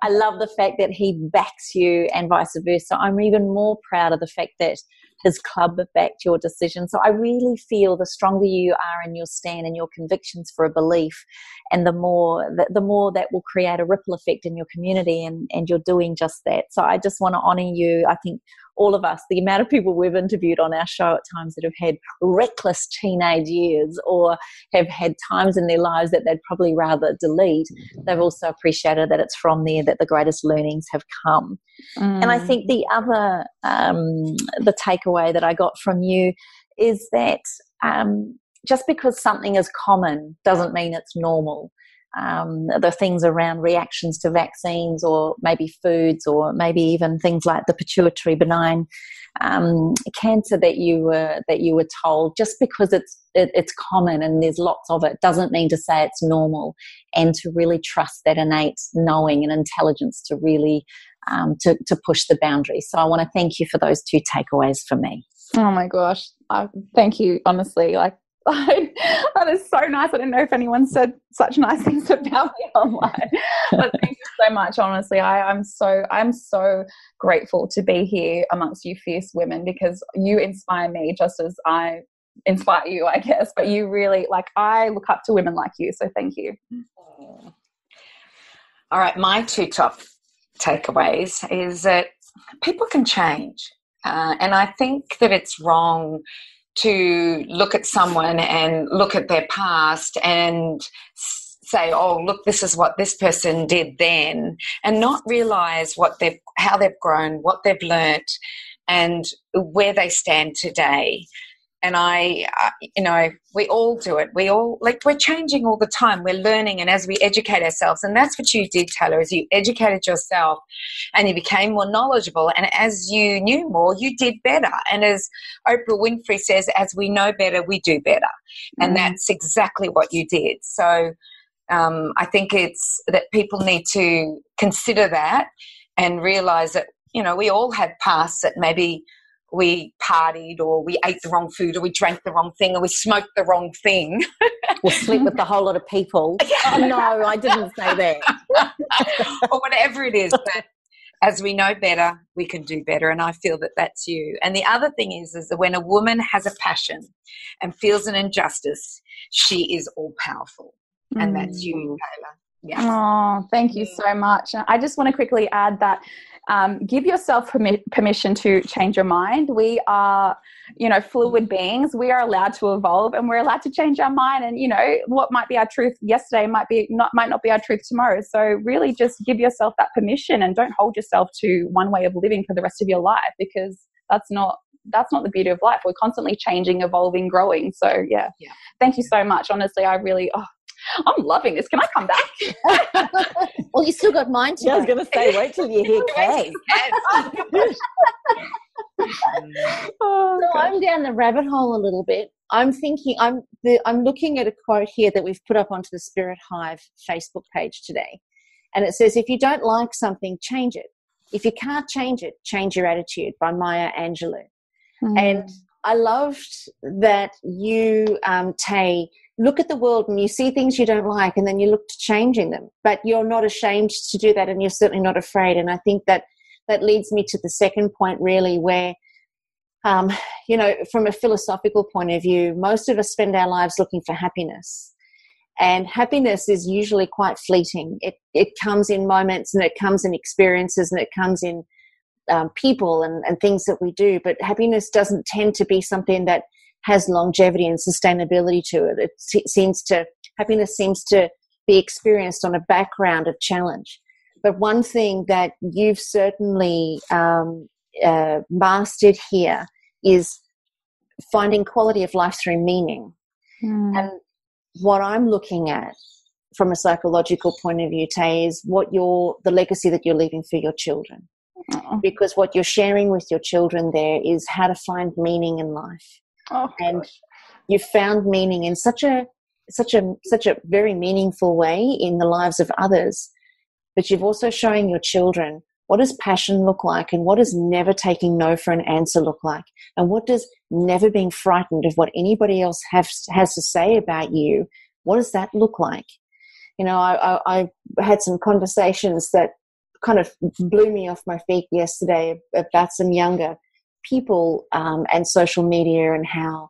I love the fact that he backs you and vice versa. I'm even more proud of the fact that his club backed your decision. So I really feel the stronger you are in your stand and your convictions for a belief, and the more that will create a ripple effect in your community, and you're doing just that. So I just want to honour you. I think all of us, the amount of people we've interviewed on our show at times that have had reckless teenage years or have had times in their lives that they'd probably rather delete, they've also appreciated that it's from there that the greatest learnings have come. And I think the other, the takeaway that I got from you is that just because something is common doesn't mean it's normal. The things around reactions to vaccines, or maybe foods, or maybe even things like the pituitary benign cancer that you were told, just because it's common and there's lots of it, doesn't mean to say it's normal, and to really trust that innate knowing and intelligence to really to push the boundaries. So I want to thank you for those 2 takeaways for me. Oh my gosh, thank you, honestly. That is so nice. I don't know if anyone said such nice things about me online, but thank you so much. Honestly, I'm so grateful to be here amongst you fierce women, because you inspire me just as I inspire you, I guess. But you really, I look up to women like you. So thank you. All right, my 2 top takeaways is that people can change, and I think that it's wrong to look at someone and look at their past and say, oh, look, this is what this person did then, and not realise how they've grown, what they've learnt, and where they stand today. And we all do it. We're changing all the time. We're learning, and as we educate ourselves, and that's what you did, Taylor, is you educated yourself and you became more knowledgeable. And as you knew more, you did better. And as Oprah Winfrey says, as we know better, we do better. And that's exactly what you did. So I think it's that people need to consider that and realise that, we all had pasts that maybe we partied, or we ate the wrong food, or we drank the wrong thing, or we smoked the wrong thing. Or sleep with a whole lot of people. Oh, no, I didn't say that. Or whatever it is. But as we know better, we can do better. And I feel that that's you. And the other thing is that when a woman has a passion and feels an injustice, she is all powerful. And that's you, Taylor. Yeah. Oh, thank you so much. I just want to quickly add that give yourself permission to change your mind. We are, fluid beings. We are allowed to evolve, and we're allowed to change our mind. And, what might be our truth yesterday might not be our truth tomorrow. So really just give yourself that permission, and don't hold yourself to one way of living for the rest of your life, because that's not the beauty of life. We're constantly changing, evolving, growing. So yeah. Thank you so much. Honestly, I'm loving this. Can I come back? Well, you still got mine today. I was going to say, wait till you hear Kaz. So I'm down the rabbit hole a little bit. I'm thinking, I'm looking at a quote here that we've put up onto the Spirit Hive Facebook page today. And it says, if you don't like something, change it. If you can't change it, change your attitude, by Maya Angelou. And I loved that you, Tay, look at the world and you see things you don't like, and then you look to changing them. But you're not ashamed to do that, and you're certainly not afraid. And I think that leads me to the second point, really, where from a philosophical point of view, most of us spend our lives looking for happiness. And happiness is usually quite fleeting. It comes in moments, and it comes in experiences, and it comes in people and things that we do. But happiness doesn't tend to be something that has longevity and sustainability to it. Happiness seems to be experienced on a background of challenge. But one thing that you've certainly mastered here is finding quality of life through meaning. And what I'm looking at from a psychological point of view, Tay, is the legacy that you're leaving for your children. Because what you're sharing with your children there is how to find meaning in life. And you've found meaning in such a very meaningful way in the lives of others. But you've also shown your children what does passion look like, and what does never taking no for an answer look like, and what does never being frightened of what anybody else has to say about you, what does that look like? I had some conversations that kind of blew me off my feet yesterday about some younger people and social media and how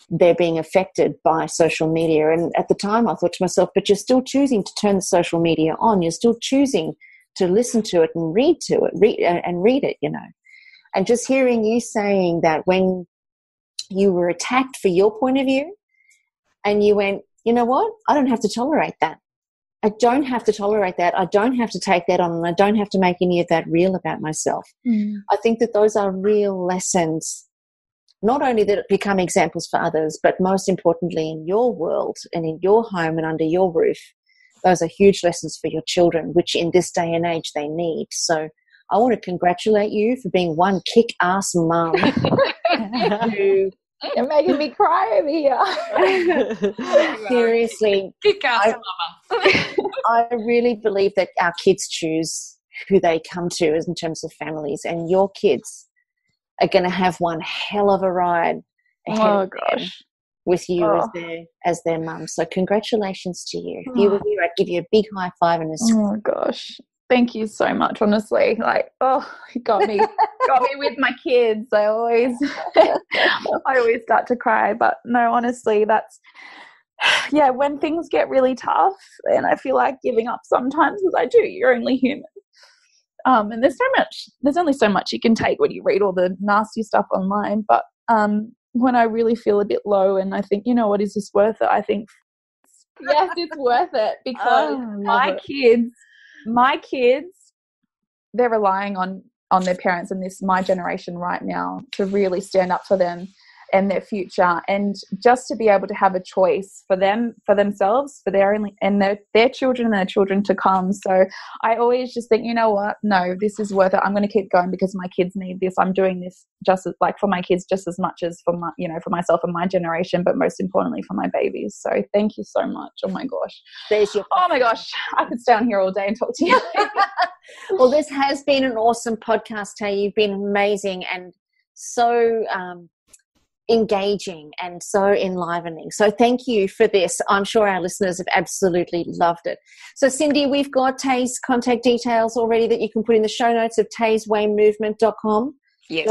they're being affected by social media. And at the time I thought to myself, but you're still choosing to turn the social media on. You're still choosing to listen to it and read it, And just hearing you saying that when you were attacked for your point of view and you went, you know what, I don't have to tolerate that. I don't have to tolerate that. I don't have to take that on, and I don't have to make any of that real about myself. I think that those are real lessons, not only that become examples for others, but most importantly in your world and in your home and under your roof. Those are huge lessons for your children, which in this day and age they need. So I want to congratulate you for being one kick-ass mum. You're making me cry over here. Seriously. Kick-ass mama. I really believe that our kids choose who they come to in terms of families, and your kids are going to have one hell of a ride ahead of them with you as their mum. So congratulations to you. If you were here, I'd give you a big high five and a Oh gosh. Thank you so much, honestly. You got me with my kids. I always start to cry, but no, honestly, that's when things get really tough and I feel like giving up sometimes, because I do, you're only human. And there's only so much you can take when you read all the nasty stuff online, but when I really feel a bit low and I think, you know what, is this worth it? I think, yes, it's worth it, because my kids, they're relying on their parents and my generation right now to really stand up for them and their future, and just to be able to have a choice for them, for themselves, for their children and their children to come. So I always just think, you know what, no, this is worth it. I'm going to keep going because my kids need this. I'm doing this just as, for my kids just as much as for for myself and my generation, but most importantly for my babies. So thank you so much. Oh my gosh. Oh my gosh. I could stay on here all day and talk to you. Well, this has been an awesome podcast, Tay. You've been amazing and so engaging and so enlivening. So thank you for this. I'm sure our listeners have absolutely loved it. So Cindy, we've got Tay's contact details already that you can put in the show notes of tayswaymovement.com.au. Yes.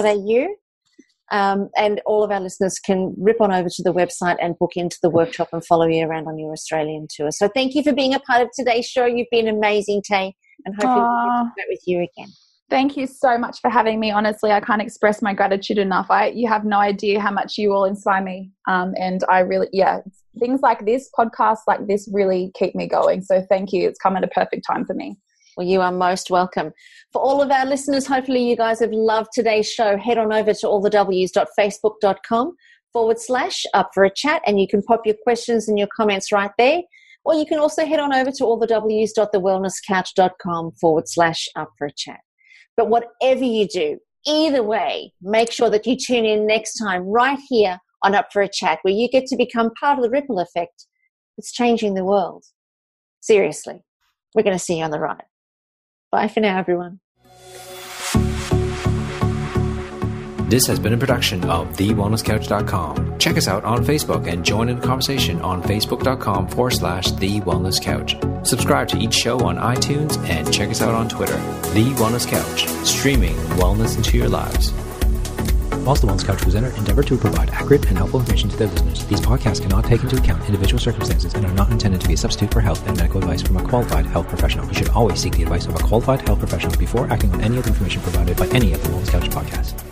And all of our listeners can rip on over to the website and book into the workshop and follow you around on your Australian tour. So thank you for being a part of today's show. You've been amazing, Tay, and hopefully we'll get with you again. Thank you so much for having me. Honestly, I can't express my gratitude enough. You have no idea how much you all inspire me. And I really, things like this, podcasts like this really keep me going. So thank you. It's come at a perfect time for me. Well, you are most welcome. For all of our listeners, hopefully you guys have loved today's show. Head on over to allthews.facebook.com/up for a chat, and you can pop your questions and your comments right there. Or you can also head on over to allthews.thewellnesscouch.com/up for a chat. But whatever you do, either way, make sure that you tune in next time right here on Up for a Chat, where you get to become part of the ripple effect that's changing the world. Seriously, we're going to see you on the ride. Bye for now, everyone. This has been a production of TheWellnessCouch.com. Check us out on Facebook and join in the conversation on Facebook.com/TheWellnessCouch. Subscribe to each show on iTunes and check us out on Twitter. The Wellness Couch, streaming wellness into your lives. Whilst the Wellness Couch presenter endeavor to provide accurate and helpful information to their listeners, these podcasts cannot take into account individual circumstances and are not intended to be a substitute for health and medical advice from a qualified health professional. You should always seek the advice of a qualified health professional before acting on any of the information provided by any of the Wellness Couch podcasts.